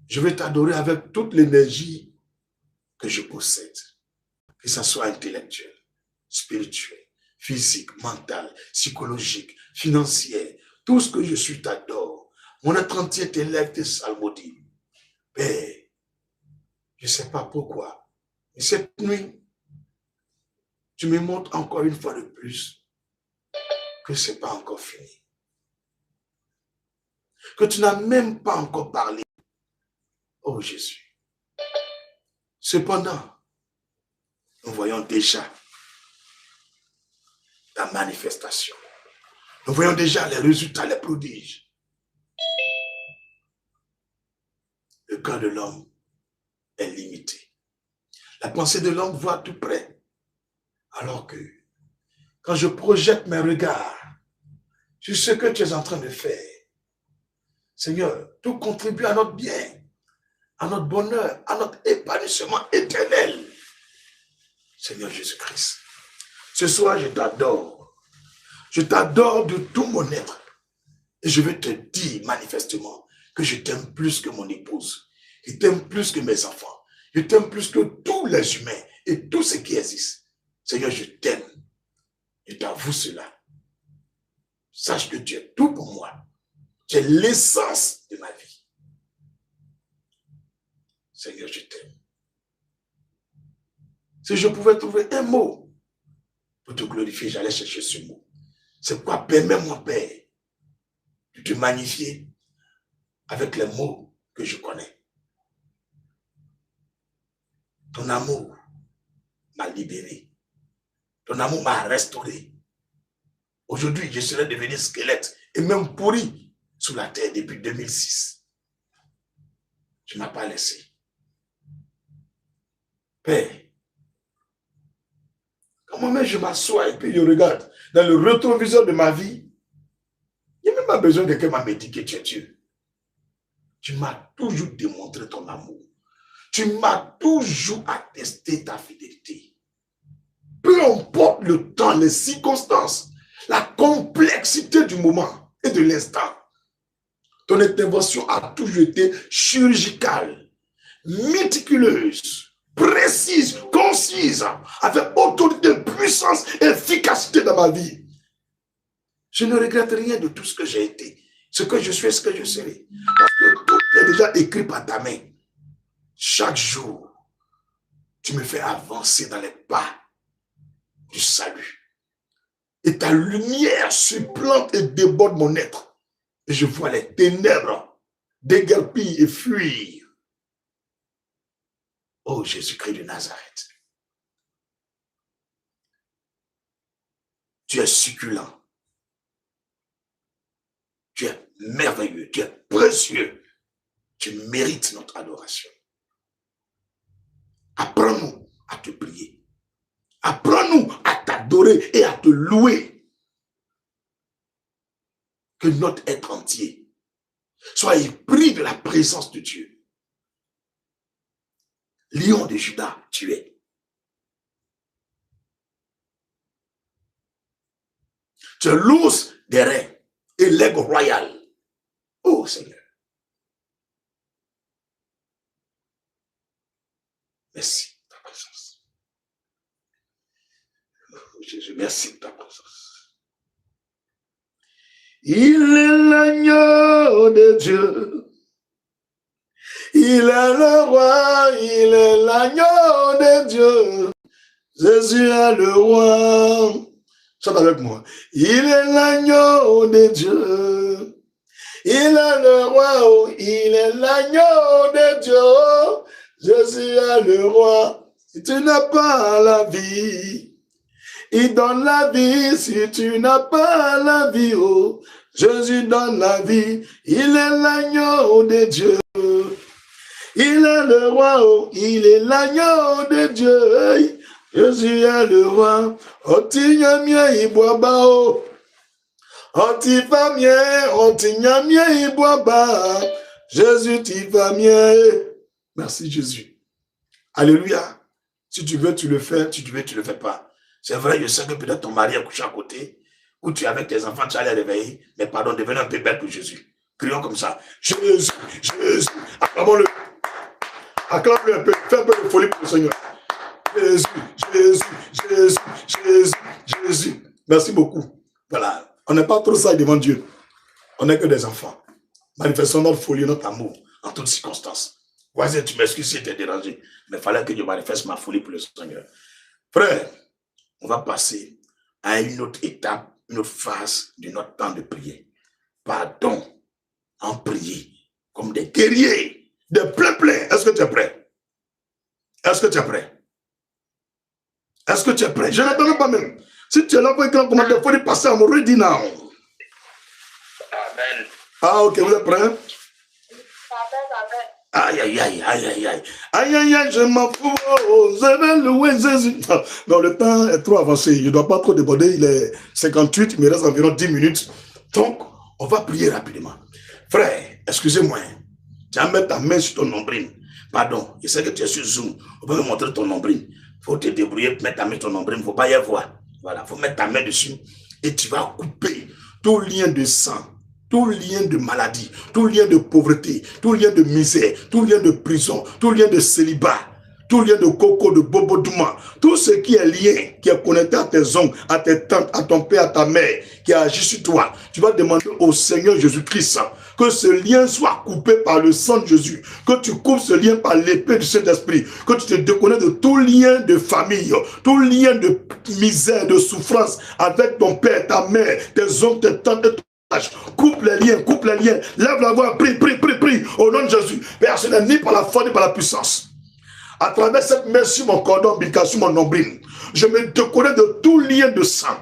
je vais t'adorer avec toute l'énergie que je possède. Que ce soit intellectuel, spirituel, physique, mental, psychologique, financier. Tout ce que je suis t'adore. Mon être entier t'élève, tes psalmodie. Père, je ne sais pas pourquoi, mais cette nuit, tu me montres encore une fois de plus que ce n'est pas encore fini. Que tu n'as même pas encore parlé. Oh Jésus. Cependant, nous voyons déjà ta manifestation. Nous voyons déjà les résultats, les prodiges. Le cœur de l'homme est limité. La pensée de l'homme voit tout près. Alors que, quand je projette mes regards sur ce que tu es en train de faire, Seigneur, tout contribue à notre bien, à notre bonheur, à notre épanouissement éternel. Seigneur Jésus-Christ, ce soir, je t'adore. Je t'adore de tout mon être. Et je vais te dire manifestement que je t'aime plus que mon épouse. Je t'aime plus que mes enfants. Je t'aime plus que tous les humains et tout ce qui existe. Seigneur, je t'aime. Je t'avoue cela. Sache que tu es tout pour moi. Tu es l'essence de ma vie. Seigneur, je t'aime. Si je pouvais trouver un mot pour te glorifier, j'allais chercher ce mot. C'est quoi permet mon Père de te magnifier avec les mots que je connais. Ton amour m'a libéré. Ton amour m'a restauré. Aujourd'hui, je serais devenu squelette et même pourri sous la terre depuis 2006. Tu ne m'as pas laissé. Père, quand moi-même je m'assois et puis je regarde dans le rétroviseur de ma vie, il n'y a même pas besoin de quelqu'un me dise que tu es Dieu. Tu m'as toujours démontré ton amour. Tu m'as toujours attesté ta fidélité. Peu importe le temps, les circonstances, la complexité du moment et de l'instant, ton intervention a toujours été chirurgicale. méticuleuse, précise, concise, avec autorité, puissance, efficacité dans ma vie. Je ne regrette rien de tout ce que j'ai été, ce que je suis et ce que je serai. Parce que tout est déjà écrit par ta main. Chaque jour, tu me fais avancer dans les pas du salut. Et ta lumière supplante et déborde mon être. Et je vois les ténèbres déguerpir et fuir. Oh Jésus-Christ de Nazareth. Tu es succulent. Tu es merveilleux. Tu es précieux. Tu mérites notre adoration. Apprends-nous à te prier. Apprends-nous à t'adorer et à te louer. Que notre être entier soit épris de la présence de Dieu. Lion de Juda, tu es. Tu es l'os des reins et l'aigle royal. Oh Seigneur. Merci de ta présence. Oh, Jésus, merci de ta présence. Il est l'agneau de Dieu. Il est le roi, il est l'agneau de Dieu. Jésus est le roi. Chante avec moi. Il est l'agneau de Dieu. Il est le roi, il est l'agneau de Dieu. Jésus est le roi. Si tu n'as pas la vie, il donne la vie. Si tu n'as pas la vie, oh, Jésus donne la vie. Il est l'agneau de Dieu. Il est le roi, oh, il est l'agneau de Dieu. Jésus est le roi. Oh, tu n'as mieux, il boit bas, oh. Oh, tu vas mieux, oh, tu n'as mieux, il boit bas. Jésus, tu vas mieux. Merci, Jésus. Alléluia. Si tu veux, tu le fais. Si tu veux, tu ne le fais pas. C'est vrai, je sais que peut-être ton mari a couché à côté, ou tu es avec tes enfants, tu allais réveiller. Mais pardon, devenez un peu belle pour Jésus. Crions comme ça. Jésus, Jésus. Acclamons-le. Acclame-le un peu. Fais un peu de folie pour le Seigneur. Jésus, Jésus, Jésus, Jésus, Jésus. Merci beaucoup. Voilà. On n'est pas trop sage devant Dieu. On n'est que des enfants. Manifestons notre folie, notre amour, en toutes circonstances. Voisin, tu m'excuses si tu es dérangé. Mais il fallait que je manifeste ma folie pour le Seigneur. Frère, on va passer à une autre étape, une autre phase de notre temps de prière. Pardon, en prier, comme des guerriers, des pleins. Est-ce que tu es prêt? Est-ce que tu es prêt? Est-ce que tu es prêt? Je n'attends pas même. Si tu es là pour écrire comment il faut y passer à mon ready now. Amen. Ah, ok, vous êtes prêts? Amen. Aïe, aïe, aïe, aïe, aïe, aïe. Aïe, aïe, aïe, je m'en fous. Oh, je vais louer Jésus. Non, le temps est trop avancé. Je ne dois pas trop déborder. Il est 58, il me reste environ 10 minutes. Donc, on va prier rapidement. Frère, excusez-moi. Tu vas mettre ta main sur ton nombril. Pardon, je sais que tu es sur Zoom. On peut me montrer ton nombril. Il faut te débrouiller pour mettre ta main sur ton nombril. Il ne faut pas y avoir. Voilà, il faut mettre ta main dessus. Et tu vas couper tout lien de sang, tout lien de maladie, tout lien de pauvreté, tout lien de misère, tout lien de prison, tout lien de célibat, tout lien de coco, de bobo douma, tout ce qui est lié, qui est connecté à tes oncles, à tes tantes, à ton père, à ta mère, qui a agi sur toi. Tu vas demander au Seigneur Jésus-Christ que ce lien soit coupé par le sang de Jésus, que tu coupes ce lien par l'épée du Saint-Esprit, que tu te déconnectes de tout lien de famille, tout lien de misère, de souffrance avec ton père, ta mère, tes oncles, tes tantes, coupe les liens, lève la voix, prie, au nom de Jésus. Père, ce n'est ni par la foi ni par la puissance. À travers cette main sur mon cordon ombilical, sur mon nombril, je me déconnecte de tout lien de sang.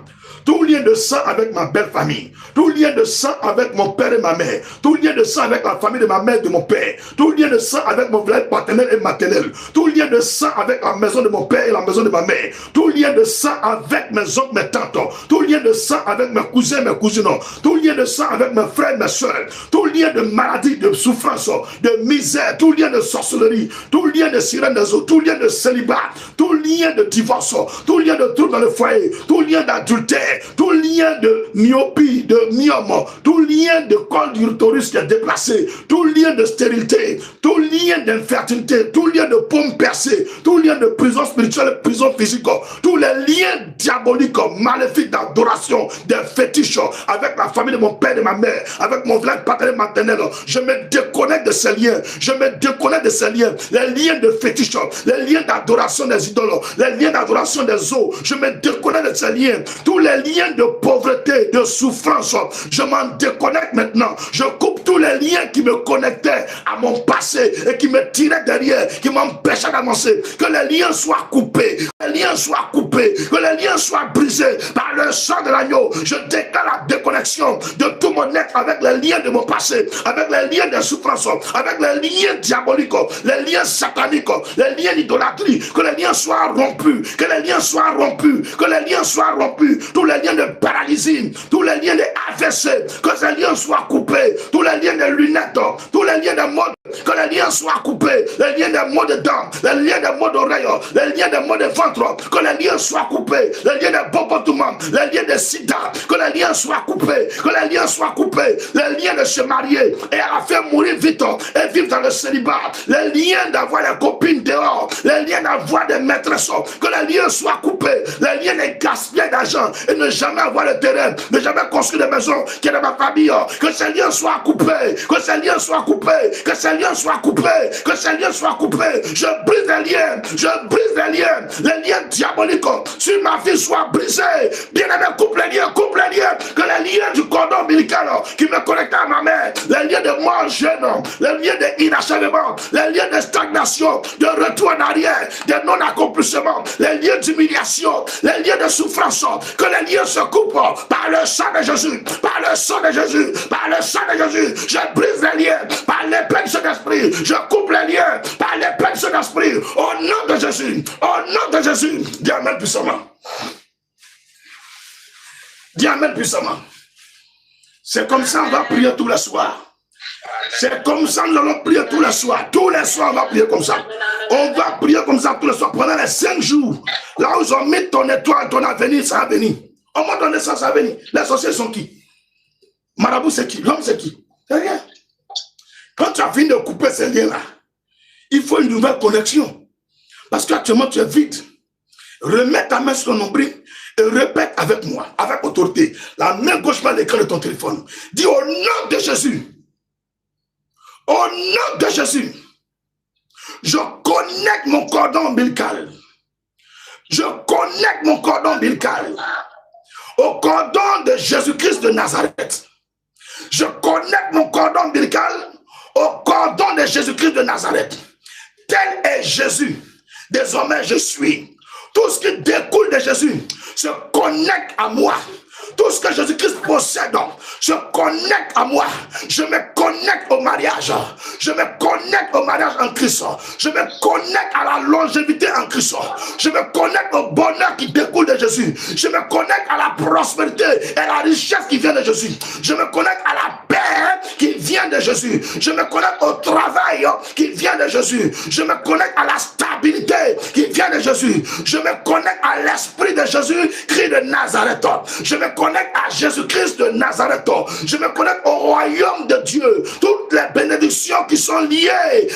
Tout lien de sang avec ma belle famille. Tout lien de sang avec mon père et ma mère. Tout lien de sang avec la famille de ma mère et de mon père. Tout lien de sang avec mon village paternel et maternel. Tout lien de sang avec la maison de mon père et la maison de ma mère. Tout lien de sang avec mes oncles, mes tantes. Tout lien de sang avec mes cousins, mes cousines. Tout lien de sang avec mes frères, mes soeurs. Tout lien de maladie, de souffrance, de misère. Tout lien de sorcellerie. Tout lien de sirène des eaux. Tout lien de célibat. Tout lien de divorce. Tout lien de trouble dans le foyer. Tout lien d'adultère. cancer, tout lien de myopie, de myome, tout lien de col d'utérus qui est déplacé, tout lien de stérilité, tout lien d'infertilité, tout lien de paume percée, tout lien de prison spirituelle, prison physique, tous les liens diaboliques, maléfiques d'adoration, des fétiches, avec la famille de mon père et de ma mère, avec mon village paternel maternel, je me déconnecte de ces liens, je me déconnecte de ces liens, les liens de fétiches, les liens d'adoration des idoles, les liens d'adoration des eaux, je me déconnecte de ces liens, tous les liens de pauvreté, de souffrance, je m'en déconnecte maintenant, je coupe tous les liens qui me connectaient à mon passé et qui me tiraient derrière, qui m'empêchaient d'avancer, que les liens soient coupés, que les liens soient coupés, que les liens soient brisés par le sang de l'agneau. Je déclare la déconnexion de tout mon être avec les liens de mon passé, avec les liens de souffrance, avec les liens diaboliques, les liens sataniques, les liens d'idolâtrie, que les liens soient rompus, que les liens soient rompus, que les liens soient rompus, tous les liens de paralysie, tous les liens de AVC, que ces liens soient coupés, tous les liens de lunettes, tous les liens de mode, que les liens soient coupés, les liens de maux de dents, les liens de maux d'oreilles, les liens de maux de ventre, que les liens soient coupés, les liens de bobotoumam, les liens de sida, que les liens soient coupés, que les liens soient coupés, les liens de se marier et à la fin mourir vite et vivre dans le célibat, les liens d'avoir des copines dehors, les liens d'avoir des maîtresses, que les liens soient coupés, les liens de gaspiller d'argent et ne jamais avoir le terrain, ne jamais construire des maisons qui est dans ma famille, que ces liens soient coupés, que ces liens soient coupés, que ces liens soient coupés, que ces liens soient coupés, je brise les liens, je brise les liens diaboliques sur ma vie soient brisés, bien aimé, coupe les liens, que les liens du cordon ombilical qui me connectent à ma mère, les liens de moi jeune, les liens d'inachèvement, les liens de stagnation, de retour en arrière, de non-accomplissement, les liens d'humiliation, les liens de souffrance, que les liens se coupent par le sang de Jésus, par le sang de Jésus, par le sang de Jésus, je brise les liens, par l'épée de Saint-Esprit, je coupe les liens, par l'épée de Saint-Esprit, au nom de Jésus, au nom de Jésus, dis amen puissamment. Dis amen puissamment. C'est comme ça on va prier tous les soirs. C'est comme ça nous allons prier tous les soirs. Tous les soirs on va prier comme ça. On va prier comme ça tous les soirs pendant les 5 jours. Là où ils ont mis ton étoile, ton avenir, ça va venir. On m'a donné ça, ça va venir. Les sorciers sont qui? Marabout c'est qui? L'homme c'est qui? C'est rien. Quand tu as fini de couper ces liens-là, il faut une nouvelle connexion. Parce qu'actuellement tu es vide. Remets ta main sur ton nombril et répète avec moi, avec autorité. La main gauche vers l'écran de ton téléphone. Dis au nom de Jésus. Au nom de Jésus. Je connecte mon cordon ombilical. Je connecte mon cordon ombilical au cordon de Jésus-Christ de Nazareth. Je connecte mon cordon ombilical au cordon de Jésus-Christ de Nazareth. Tel est Jésus. Désormais, je suis. Tout ce qui découle de Jésus se connecte à moi. Tout ce que Jésus-Christ possède se connecte à moi. Je me connecte au mariage. Je me connecte au mariage en Christ. Je me connecte à la longévité en Christ. Je me connecte au bonheur qui découle de Jésus. Je me connecte à la prospérité et à la richesse qui vient de Jésus. Je me connecte à la paix qui vient de Jésus. Je me connecte au travail qui vient de Jésus. Je me connecte à la stabilité qui vient de Jésus. Je me connecte à l'esprit de Jésus, Christ de Nazareth. Je me connecte à Jésus-Christ de Nazareth. Je me connecte au royaume de Dieu. Toutes les bénédictions qui sont liées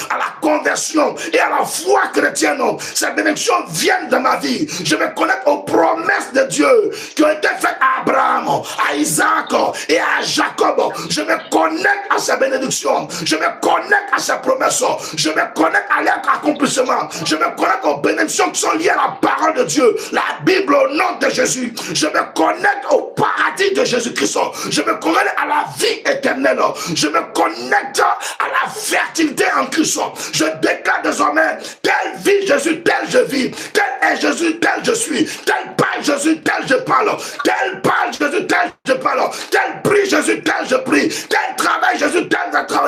à la conversion et à la foi chrétienne, ces bénédictions viennent de ma vie. Je me connecte aux promesses de Dieu qui ont été faites à Abraham, à Isaac et à Jacob. Je me connecte à ces bénédictions. Je me connecte à ces promesses. Je me connecte à leur accomplissement. Je me connecte aux bénédictions qui sont liées à la parole de Dieu, la Bible au nom de Jésus. Je me connecte au paradis de Jésus-Christ. Je me connecte à la vie éternelle. Je me connecte à la fertilité en Christ. Je déclare désormais, telle vie Jésus, tel je vis. Tel est Jésus, tel je suis. Tel parle Jésus, tel je parle. Tel parle Jésus, tel je parle. Tel prie Jésus, tel je prie. Tel travaille Jésus, tel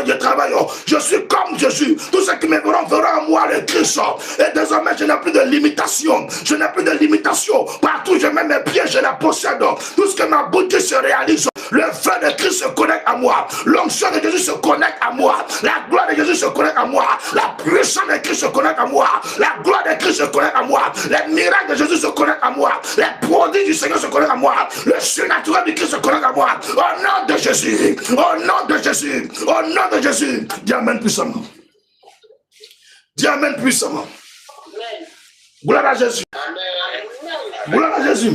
je travaille. Je suis comme Jésus. Tous ceux qui me verront en moi le Christ. Et désormais, je n'ai plus de limitation. Je n'ai plus de limitation. Partout où je mets mes pieds, je les possède. Tout ce que ma bouche se réalise Le feu de Christ se connecte à moi. L'onction de Jésus se connecte à moi. La gloire de Jésus se connecte à moi. La puissance de Christ se connecte à moi. La gloire de Christ se connecte à moi. Les miracles de Jésus se connectent à moi. Les produits du Seigneur se connectent à moi. Le surnaturel du Christ se connecte à moi. Au nom de Jésus. Au nom de Jésus. Au nom de Jésus. Dis amen puissamment. Dis amen puissamment. Gloire à Jésus. Gloire à Jésus.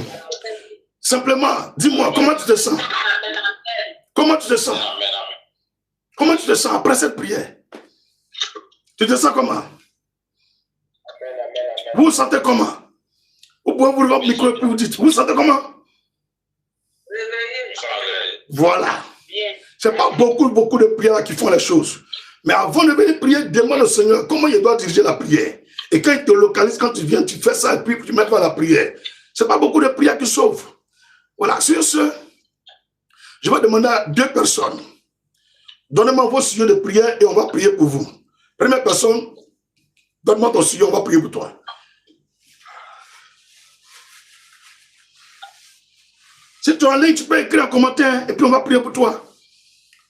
Simplement, dis-moi, comment tu te sens? Comment tu te sens? Comment tu te sens après cette prière? Tu te sens comment? Vous vous sentez comment? Vous pouvez vous lever au micro et puis vous dites, vous vous sentez comment? Voilà. Ce n'est pas beaucoup de prières qui font les choses. Mais avant de venir prier, demande au Seigneur comment il doit diriger la prière. Et quand il te localise, quand tu viens, tu fais ça et puis tu mets dans la prière. Ce n'est pas beaucoup de prières qui sauvent. Voilà, sur ce, je vais demander à 2 personnes. Donnez-moi vos sujets de prière et on va prier pour vous. Première personne, donne-moi ton sujet, on va prier pour toi. Si tu es en ligne, tu peux écrire un commentaire et puis on va prier pour toi.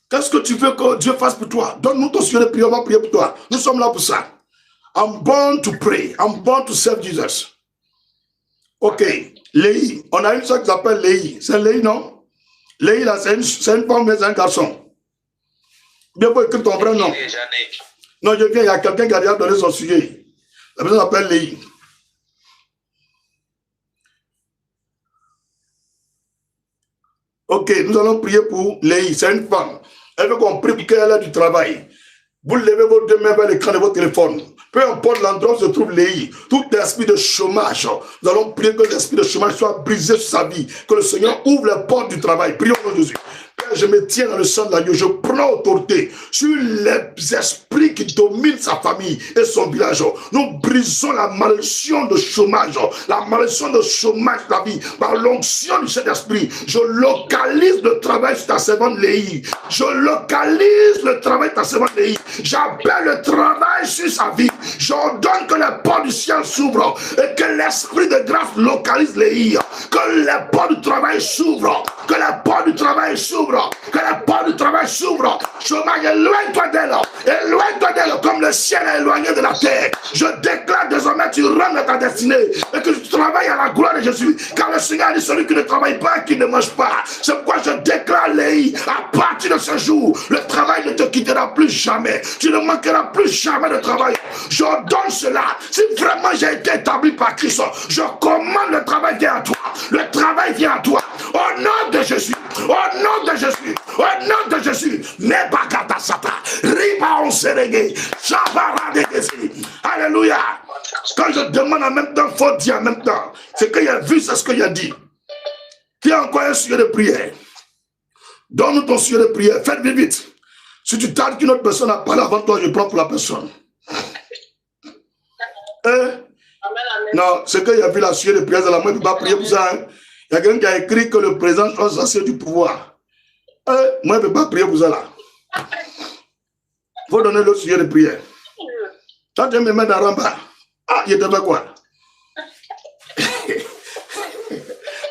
Qu'est-ce que tu veux que Dieu fasse pour toi? Donne-nous ton sujet de prière, on va prier pour toi. Nous sommes là pour ça. I'm born to pray. I'm born to serve Jesus. Ok, Léhi. On a une soeur qui s'appelle Léhi. C'est Léhi, non? Léhi, là, c'est une femme, mais c'est un garçon. Bien pour écrire ton vrai nom. Non, je viens, il y a quelqu'un qui a déjà donné son sujet. La personne s'appelle Léhi. Ok, nous allons prier pour Léhi. C'est une femme. Elle veut qu'on prie pour qu'elle ait du travail. Vous levez vos 2 mains vers l'écran de votre téléphone. Peu importe l'endroit où se trouve Léhi, tout esprit de chômage, nous allons prier que l'esprit de chômage soit brisé sur sa vie, que le Seigneur ouvre les portes du travail. Prions pour Jésus. Père, je me tiens dans le sang de l'agneau, je prends autorité sur les esprits qui dominent sa famille et son village. Nous brisons la malédiction de chômage, la malédiction de chômage de la vie, par l'onction du Saint-Esprit. Je localise le travail sur ta servante Léhi. Je localise le travail sur ta servante Léhi. J'appelle le travail sur sa vie. J'ordonne que les portes du ciel s'ouvrent et que l'esprit de grâce localise Léhi. Que les portes du travail s'ouvrent. Que les portes du travail s'ouvrent. Que les portes du travail s'ouvrent. Chômage, éloigne-toi d'elle. Éloigne-toi d'elle comme le ciel est éloigné de la terre. Je déclare désormais tu rentres dans ta destinée et que tu travailles à la gloire de Jésus. Car le Seigneur dit celui qui ne travaille pas, qui ne mange pas. C'est pourquoi je déclare Léhi, à partir de ce jour, le travail ne te quittera plus jamais. Tu ne manqueras plus jamais de travail. J'ordonne cela. Si vraiment j'ai été établi par Christ, je commande le travail vient à toi. Le travail vient à toi. Au nom de Jésus. Au nom de Jésus. Au nom de Jésus. Nebakata sata. Riba on serege. Shabara de Jésus. Alléluia. Quand je demande en même temps, il faut dire en même temps. Ce qu'il a vu, c'est ce qu'il a dit. Qui a encore un sujet de prière? Donne-nous ton sujet de prière. Faites vite, vite. Si tu tardes qu'une autre personne a parlé avant toi, je prends pour la personne. Non, c'est qu'il y a vu la sujet de prière, moi je ne peux pas prier pour ça. Hein. Il y a quelqu'un qui a écrit que le président doit s'asseoir du pouvoir. Moi je ne peux pas prier pour ça là. Il faut donner le sujet de prière. Toi tu me mets dans Ramba. Ah, il était pas quoi?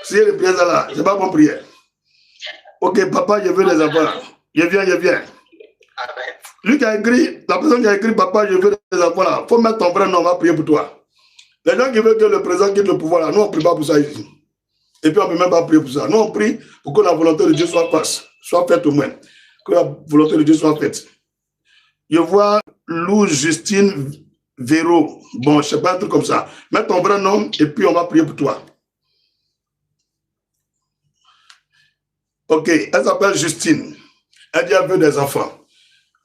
Sujet de prière ça là, c'est pas bon prière. Ok, papa, je veux les enfants. Je viens. Lui qui a écrit, la personne qui a écrit, papa, je veux les enfants là. Il faut mettre ton vrai nom, on va prier pour toi. Les gens qui veulent que le président quitte le pouvoir là, nous on ne prie pas pour ça ici. Et puis on ne peut même pas prier pour ça. Nous on prie pour que la volonté de Dieu soit faite au moins. Que la volonté de Dieu soit faite. Je vois Lou Justine Véro. Bon, je ne sais pas, un truc comme ça. Mets ton vrai nom et puis on va prier pour toi. Ok, elle s'appelle Justine. Elle dit qu'elle veut des enfants.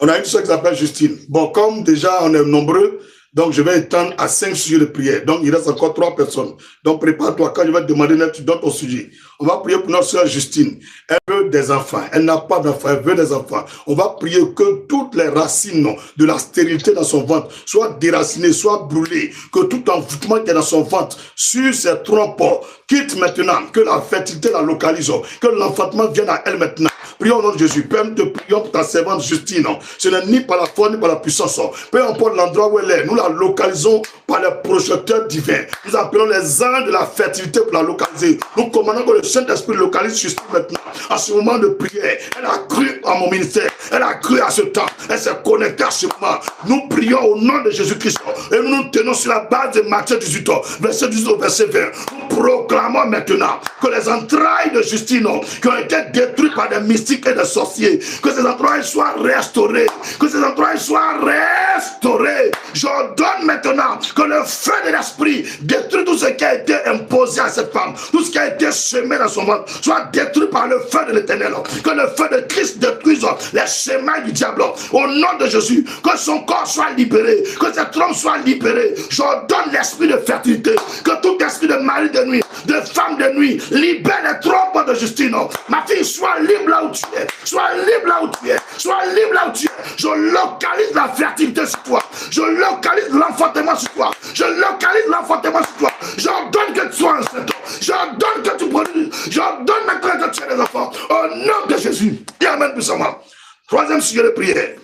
On a une soeur qui s'appelle Justine. Bon, comme déjà on est nombreux, donc je vais étendre à 5 sujets de prière. Donc il reste encore 3 personnes. Donc prépare-toi, quand je vais te demander, tu donnes ton sujet. On va prier pour notre soeur Justine. Elle veut des enfants. Elle n'a pas d'enfants, elle veut des enfants. On va prier que toutes les racines de la stérilité dans son ventre soient déracinées, soient brûlées. Que tout envoûtement qui est dans son ventre, sur ses trompes, quitte maintenant. Que la fertilité la localise. Que l'enfantement vienne à elle maintenant. Prions au nom de Jésus. Père, nous te prions pour ta servante Justine. Ce n'est ni par la foi ni par la puissance. Peu importe l'endroit où elle est, nous la localisons par les projecteurs divins. Nous appelons les anges de la fertilité pour la localiser. Nous commandons que le Saint-Esprit localise Justine maintenant. En ce moment de prière, elle a cru à mon ministère. Elle a cru à ce temps. Elle s'est connectée à ce moment. Nous prions au nom de Jésus-Christ. Et nous nous tenons sur la base de Matthieu 18, verset 18 au verset 20. Nous proclamons maintenant que les entrailles de Justine qui ont été détruites par des mystiques et des sorciers, que ces entrailles soient restaurées. Que ces entrailles soient restaurées. J'ordonne maintenant que le feu de l'esprit détruit tout ce qui a été imposé à cette femme. Tout ce qui a été semé dans son ventre soit détruit par le feu de l'Éternel. Que le feu de Christ détruise les chemins du diable. Au nom de Jésus, que son corps soit libéré, que cet homme soit libéré. J'ordonne l'esprit de fertilité, que tout esprit de mari de nuit, de femme de nuit, libère les trompes de Justine. Ma fille, sois libre là où tu es. Sois libre là où tu es. Sois libre là où tu es. Je localise la fertilité sur toi. Je localise l'enfantement sur toi. Je localise l'enfantement sur toi. J'ordonne que tu sois enceinte. J'ordonne que tu produises. J'ordonne maintenant que tu aies des enfants. Au nom de Jésus. Et amen puissamment. Troisième sujet de prière.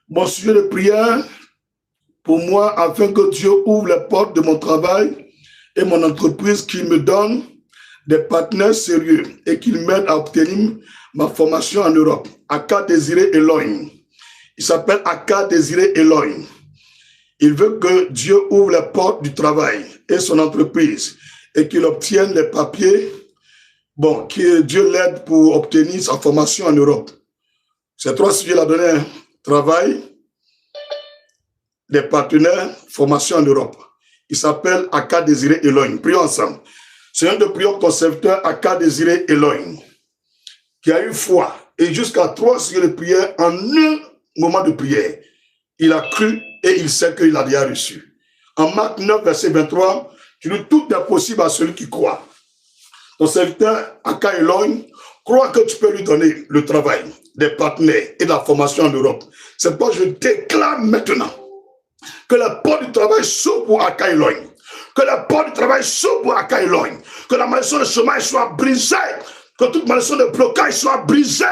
Mon sujet de prière, pour moi, afin que Dieu ouvre les portes de mon travail et mon entreprise, qu'il me donne des partenaires sérieux et qu'il m'aide à obtenir ma formation en Europe. Aka Désiré Elohim. Il s'appelle Aka Désiré Elohim. Il veut que Dieu ouvre les portes du travail et son entreprise et qu'il obtienne les papiers, bon, que Dieu l'aide pour obtenir sa formation en Europe. Ces trois sujets la donné, travail, des partenaires, formation en Europe. Il s'appelle Aka Désiré Elohim. Prions ensemble. Seigneur de prions, ton serviteur Aka Désiré Elohim, qui a eu foi et jusqu'à 3 sujets de prière en un moment de prière. Il a cru et il sait qu'il a déjà reçu. En Marc 9, verset 23, tu dis tout est possible à celui qui croit. Ton serviteur Aka Elohim croit que tu peux lui donner le travail, des partenaires et de la formation en Europe. C'est pourquoi je déclare maintenant que la porte du travail s'ouvre pour Aka Elohim. Que la porte du travail s'ouvre pour Aka Elohim. Que la malédiction de chômage soit brisée. Que toute malédiction de blocage soit brisée.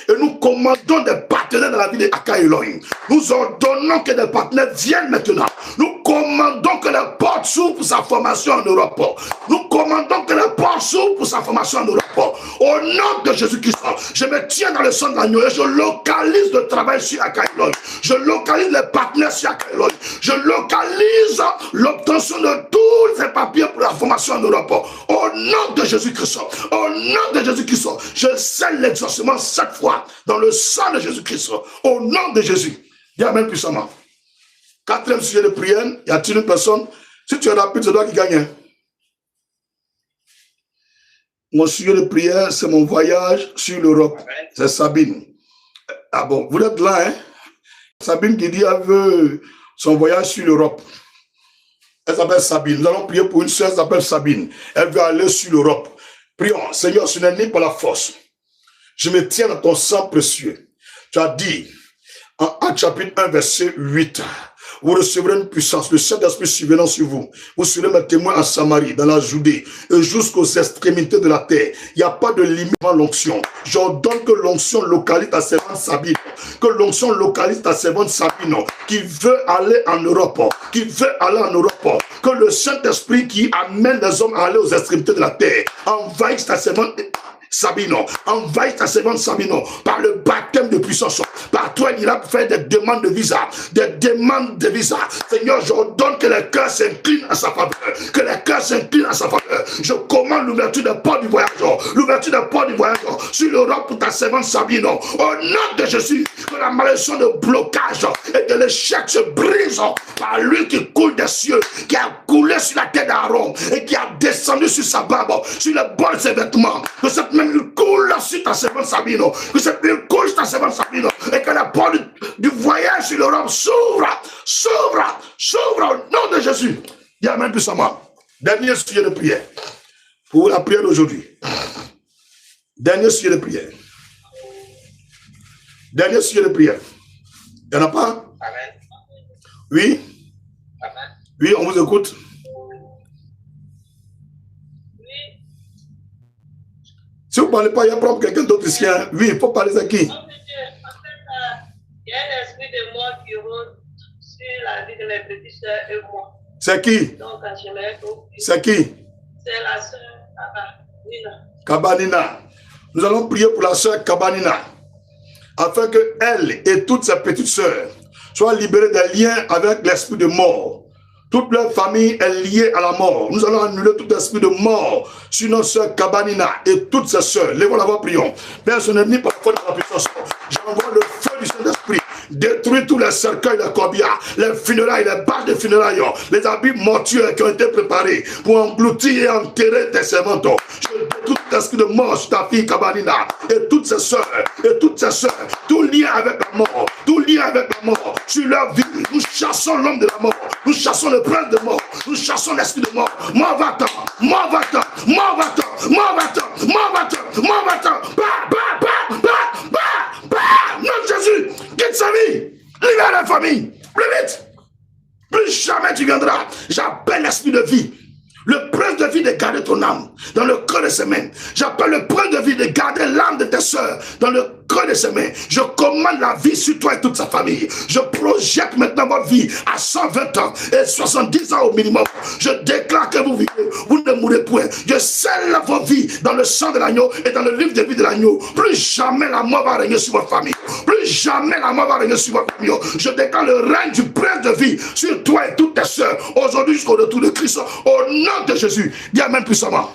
Et nous commandons des partenaires dans la vie de Aka Elohim. Nous ordonnons que des partenaires viennent maintenant. Nous commandons que la porte s'ouvre pour sa formation en Europe. Nous commandons que la porte s'ouvre pour sa formation en Europe. Au nom de Jésus-Christ, je me tiens dans le sang de l'agneau et je localise le travail sur Aka Elohim. Je localise les partenaires sur Aka Elohim. Je localise l'obtention de tous ces papiers pour la formation en Europe. Au nom de Jésus-Christ. Au nom de Jésus-Christ, je scelle l'exaucement cette fois dans le sang de Jésus-Christ. Au nom de Jésus. Dis amen puissamment. 4e sujet de prière. Y a-t-il une personne? Si tu es rapide, c'est toi qui gagne. Mon sujet de prière, c'est mon voyage sur l'Europe. C'est Sabine. Ah bon, vous êtes là, hein? Sabine qui dit qu'elle veut son voyage sur l'Europe. Elle s'appelle Sabine. Nous allons prier pour une sœur qui s'appelle Sabine. Elle veut aller sur l'Europe. Prions, Seigneur, ce n'est ni par la force. Je me tiens dans ton sang précieux. Tu as dit, en Actes chapitre 1, verset 8, vous recevrez une puissance, le Saint-Esprit survenant sur vous. Vous serez mes témoins en Samarie, dans la Judée, et jusqu'aux extrémités de la terre. Il n'y a pas de limite à l'onction. J'ordonne que l'onction localise ta servante Sabine, que l'onction localise ta servante Sabine, qui veut aller en Europe, qui veut aller en Europe, que le Saint-Esprit qui amène les hommes à aller aux extrémités de la terre, envahisse ta servante Sabino, envahis ta servante Sabino par le baptême de puissance. Par toi, il ira faire des demandes de visa. Des demandes de visa. Seigneur, j'ordonne que les cœurs s'inclinent à sa faveur. Que les cœurs s'inclinent à sa faveur. Je commande l'ouverture des portes du voyage. L'ouverture des portes du voyage sur l'Europe pour ta servante Sabino. Au nom de Jésus, que la malédiction de blocage et de l'échec se brise par lui qui coule des cieux, qui a coulé sur la tête d'Aaron et qui a descendu sur sa barbe, sur le bord de ses vêtements. Que cette même huile coule sur ta servante Sabino. Que cette huile coule sur ta servante Sabino. Et que la porte du voyage sur l'Europe s'ouvre, s'ouvre, s'ouvre au nom de Jésus. Dis amen puissamment. Dernier sujet de prière. Pour la prière d'aujourd'hui. Dernier sujet de prière. Dernier sujet de prière. Il n'y en a pas? Amen. Oui? Amen. Oui, on vous écoute. Si vous ne parlez pas, il y a probablement quelqu'un d'autre ici. Hein. Oui, il faut parler à qui? Il y a un esprit de mort qui rôde sur la vie de mes petites soeurs et moi. C'est qui? Donc, j'aimerais que vous... C'est qui? C'est la soeur Kabanina. Kabanina. Nous allons prier pour la soeur Kabanina, afin qu'elle et toutes ses petites sœurs soient libérées des liens avec l'esprit de mort. Toute leur famille est liée à la mort. Nous allons annuler tout esprit de mort sur notre sœur Kabanina et toutes ses sœurs. Lèvons la voix, prions. Père, son ennemi, par la foi de la puissance, j'envoie le feu du Saint-Esprit. Détruis tous les cercueils, les corbillards, les funérailles, les barres de funérailles, les habits mortuaires qui ont été préparés pour engloutir et enterrer tes servantes. Je détruis tout esprit de mort sur ta fille Kabanina et toutes ses sœurs, tout lien avec la mort, sur leur vie. Nous chassons l'homme de la mort, nous chassons le prince de mort, nous chassons l'esprit de mort. Mort va-t'en, mort va-t'en, mort va-t'en, mort va-t'en, mort va-t'en, mort va-t'en. Non, Jésus, quitte sa vie, libère la famille, plus vite. Plus jamais tu viendras. J'appelle l'esprit de vie, le prince de vie de garder ton âme dans le creux de ses mains. J'appelle le prince de vie de garder l'âme de tes soeurs dans le creux de ses mains. Je commande la vie sur toi et toute sa famille. Je projette maintenant votre vie à 120 ans et 70 ans au minimum. Je déclare que vous vivez, vous ne mourrez point. Je scelle vos vies dans le sang de l'agneau et dans le livre de vie de l'agneau. Plus jamais la mort va régner sur votre famille. Plus jamais la mort va régner sur votre famille. Je déclare le règne du prince de vie sur toi et toutes tes soeurs. Aujourd'hui jusqu'au retour de Christ. Au nom de Jésus. Dis amen puissamment.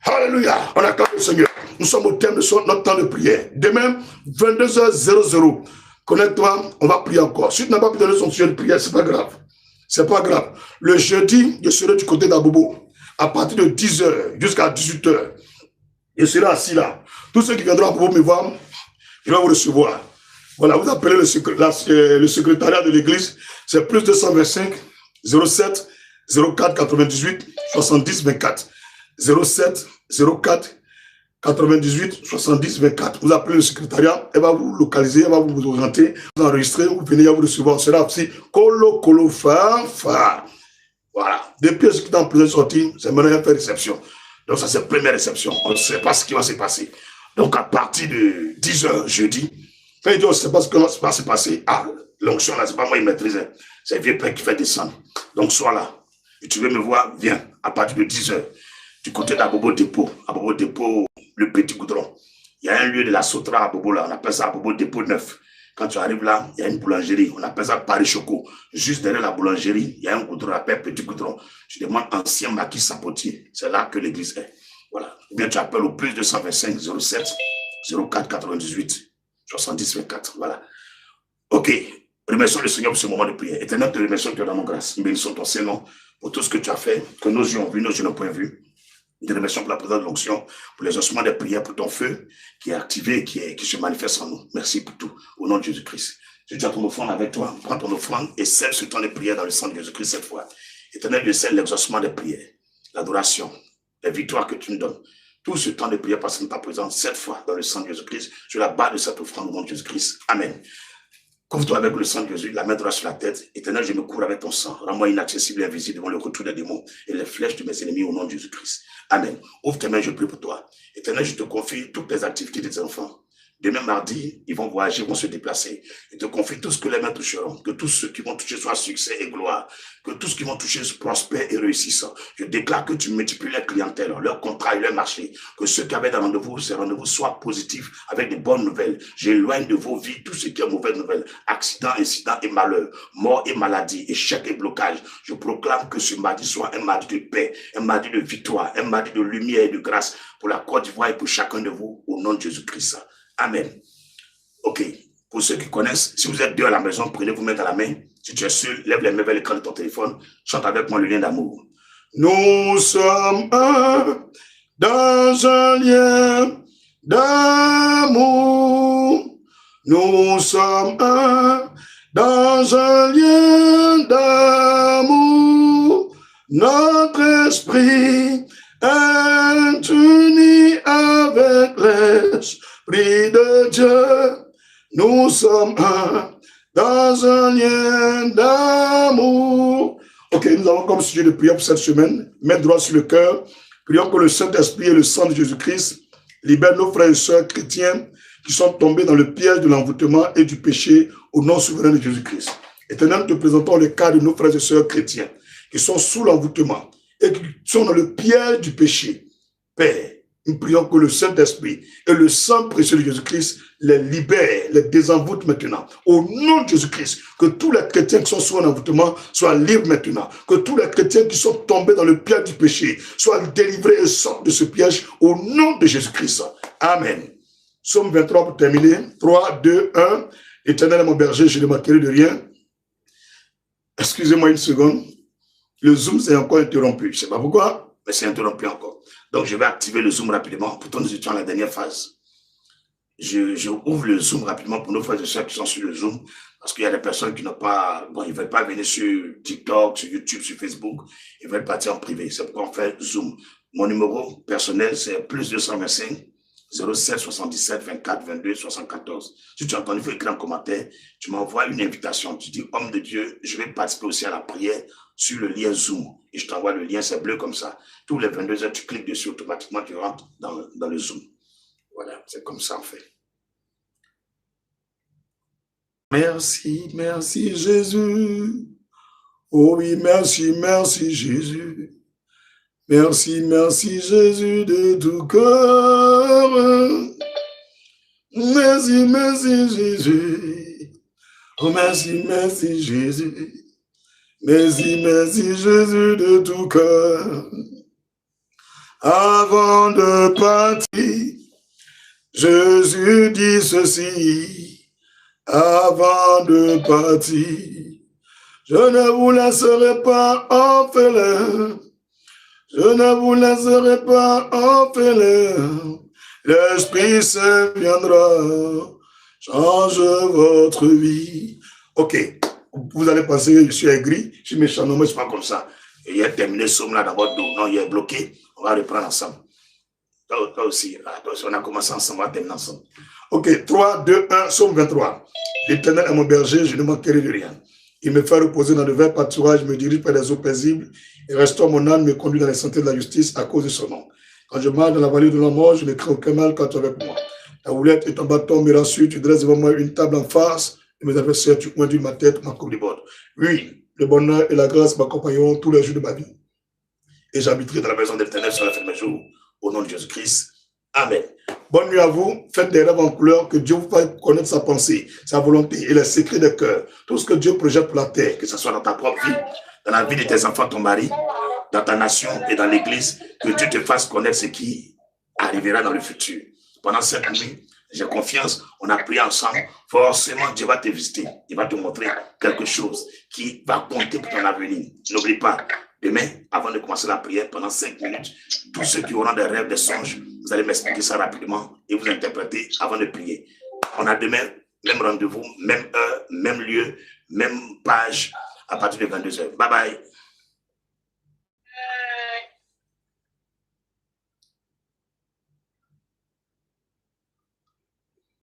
Alléluia. On acclame le Seigneur. Nous sommes au thème de notre temps de prière. Demain, 22h00. Connecte-toi, on va prier encore. Si tu n'as pas pu donner son sujet de prière, c'est pas grave. C'est pas grave. Le jeudi, je serai du côté d'Abobo. À partir de 10h jusqu'à 18h. Je serai assis là. Tous ceux qui viendront à Abobo me voir, je vais vous recevoir. Voilà, vous appelez le secrétariat de l'église. C'est plus 225 07 04 98 70 24. 07 04 98 70 24. Vous appelez le secrétariat, elle va vous localiser, elle va vous orienter, vous enregistrer, vous venez, à vous recevoir. C'est là aussi colo fa. Voilà. Depuis ce qui est en pleine sortie, c'est maintenant faire réception. Donc ça c'est la première réception. On ne sait pas ce qui va se passer. Donc à partir de 10h jeudi, quand il dit on ne sait pas ce qui va se passer, l'onction là, c'est pas moi qui maîtrise. C'est vieux père qui fait descendre. Donc sois là. Et tu veux me voir, viens. À partir de 10h. Du côté d'Abobo Dépôt, le petit goudron. Il y a un lieu de la Sotra à Abobo là, on appelle ça Abobo Dépôt 9. Quand tu arrives là, il y a une boulangerie, on appelle ça Paris Choco. Juste derrière la boulangerie, il y a un goudron, on appelle Petit Goudron. Tu demandes ancien maquis sapotier, c'est là que l'église est. Voilà. Ou bien tu appelles au plus 225 07 04 98 70 24. Voilà. Ok. Remercions le Seigneur pour ce moment de prière. Éternel, te remercions que tu as dans nos grâces. Bénissons ton Seigneur pour tout ce que tu as fait, que nos yeux ont vu, nos yeux n'ont point vu. Nous te remercions pour la présence de l'onction, pour les ossements des prières, pour ton feu qui est activé, qui se manifeste en nous. Merci pour tout. Au nom de Jésus-Christ. Je tiens ton offrande avec toi. Prends ton offrande et scelle ce temps de prière dans le sang de Jésus-Christ cette fois. Éternel, je scelle l'exaucement des prières, l'adoration, les victoires que tu nous donnes. Tout ce temps de prière passe dans ta présence cette fois dans le sang de Jésus-Christ. Sur la base de cette offrande au nom de Jésus-Christ. Amen. Couvre-toi avec le sang de Jésus, la main droite sur la tête. Éternel, je me couvre avec ton sang. Rends-moi inaccessible et invisible devant le retour des démons et les flèches de mes ennemis au nom de Jésus-Christ. Amen. Ouvre tes mains, je prie pour toi. Éternel, je te confie toutes les activités de tes enfants. Demain mardi, ils vont voyager, ils vont se déplacer. Je te confie tout ce que les mains toucheront. Que tous ceux qui vont toucher soient succès et gloire. Que tous ceux qui vont toucher prospèrent et réussissent. Je déclare que tu multiplies leur clientèle, leur contrat et leur marché. Que ceux qui avaient des rendez-vous, ces rendez-vous soient positifs avec de bonnes nouvelles. J'éloigne de vos vies tout ce qui est mauvaise nouvelle. Accident, incident et malheur. Mort et maladie, échec et blocage. Je proclame que ce mardi soit un mardi de paix, un mardi de victoire, un mardi de lumière et de grâce pour la Côte d'Ivoire et pour chacun de vous au nom de Jésus-Christ. Amen. Ok. Pour ceux qui connaissent, si vous êtes deux à la maison, prenez-vous mettre à la main. Si tu es seul, lève les mains vers l'écran de ton téléphone. Chante avec moi le lien d'amour. Nous sommes un dans un lien d'amour. Nous sommes un dans un lien d'amour. Notre esprit est uni avec l'Esprit de Dieu. Nous sommes un dans un lien d'amour. Ok, nous avons comme sujet de prière pour cette semaine. Main droite sur le cœur, Prions que le Saint-Esprit et le sang de Jésus-Christ libèrent nos frères et sœurs chrétiens qui sont tombés dans le piège de l'envoûtement et du péché au nom souverain de Jésus-Christ. Éternel, nous te présentons le cas de nos frères et sœurs chrétiens qui sont sous l'envoûtement et qui sont dans le piège du péché. Père, nous prions que le Saint-Esprit et le sang précieux de Jésus-Christ les libèrent, les désenvoûtent maintenant. Au nom de Jésus-Christ, que tous les chrétiens qui sont sous un envoûtement soient libres maintenant. Que tous les chrétiens qui sont tombés dans le piège du péché soient délivrés et sortent de ce piège au nom de Jésus-Christ. Amen. Psaume 23 pour terminer. 3, 2, 1. Éternel est mon berger, je ne manquerai de rien. Excusez-moi une seconde. Le Zoom s'est encore interrompu. Je ne sais pas pourquoi, mais c'est interrompu encore. Donc, je vais activer le Zoom rapidement. Pourtant, nous étions à la dernière phase. Je ouvre le Zoom rapidement pour nos frères et sœurs qui sont sur le Zoom. Parce qu'il y a des personnes qui n'ont pas... Bon, ils ne veulent pas venir sur TikTok, sur YouTube, sur Facebook. Ils veulent partir en privé. C'est pourquoi on fait Zoom. Mon numéro personnel, c'est plus 225 07 77 24 22 74. Si tu entends, il faut écrire en commentaire. Tu m'envoies une invitation. Tu dis, homme de Dieu, je vais participer aussi à la prière sur le lien Zoom. Et je t'envoie le lien, c'est bleu comme ça. Tous les 22 heures, tu cliques dessus, automatiquement, tu rentres dans le Zoom. Voilà, c'est comme ça, en fait. Merci, merci Jésus. Oh oui, merci, merci Jésus. Merci, merci Jésus de tout cœur. Merci, merci Jésus. Oh merci, merci Jésus. Merci, merci Jésus de tout cœur. Avant de partir, Jésus dit ceci. Avant de partir, je ne vous laisserai pas orphelin. Je ne vous laisserai pas orphelin. L'Esprit Saint viendra, change votre vie. Ok, vous allez penser que je suis aigri, je suis méchant, non, mais je ne suis pas comme ça. Il a terminé ce somme-là dans votre dos. Non, il est bloqué. On va reprendre ensemble. Toi aussi, on a commencé ensemble, on va terminer ensemble. Ok, 3, 2, 1, Psaume 23. L'Éternel est mon berger, je ne manquerai de rien. Il me fait reposer dans de verts pâturages, me dirige par les eaux paisibles, et restaure mon âme, me conduit dans les sentiers de la justice à cause de son nom. Quand je marche dans la vallée de la mort, je ne crains aucun mal quand tu es avec moi. Ta houlette et ton bâton me rassurent, tu dresses devant moi une table en face, et mes adversaires, tu conduis ma tête, ma coupe de bord. Oui, le bonheur et la grâce m'accompagneront tous les jours de ma vie. Et j'habiterai dans la maison de l'Éternel sur la fin de mes jours, au nom de Jésus-Christ. Amen. Bonne nuit à vous. Faites des rêves en couleur, que Dieu vous fasse connaître sa pensée, sa volonté et les secrets de cœur. Tout ce que Dieu projette pour la terre, que ce soit dans ta propre vie, dans la vie de tes enfants, ton mari, dans ta nation et dans l'église, que Dieu te fasse connaître ce qui arrivera dans le futur. Pendant cette nuit, j'ai confiance, on a prié ensemble, forcément Dieu va te visiter, il va te montrer quelque chose qui va compter pour ton avenir. N'oublie pas, demain, avant de commencer la prière, pendant 5 minutes, tous ceux qui auront des rêves, des songes, vous allez m'expliquer ça rapidement et vous interpréter avant de prier. On a demain, même rendez-vous, même heure, même lieu, même page, à partir de 22h. Bye bye.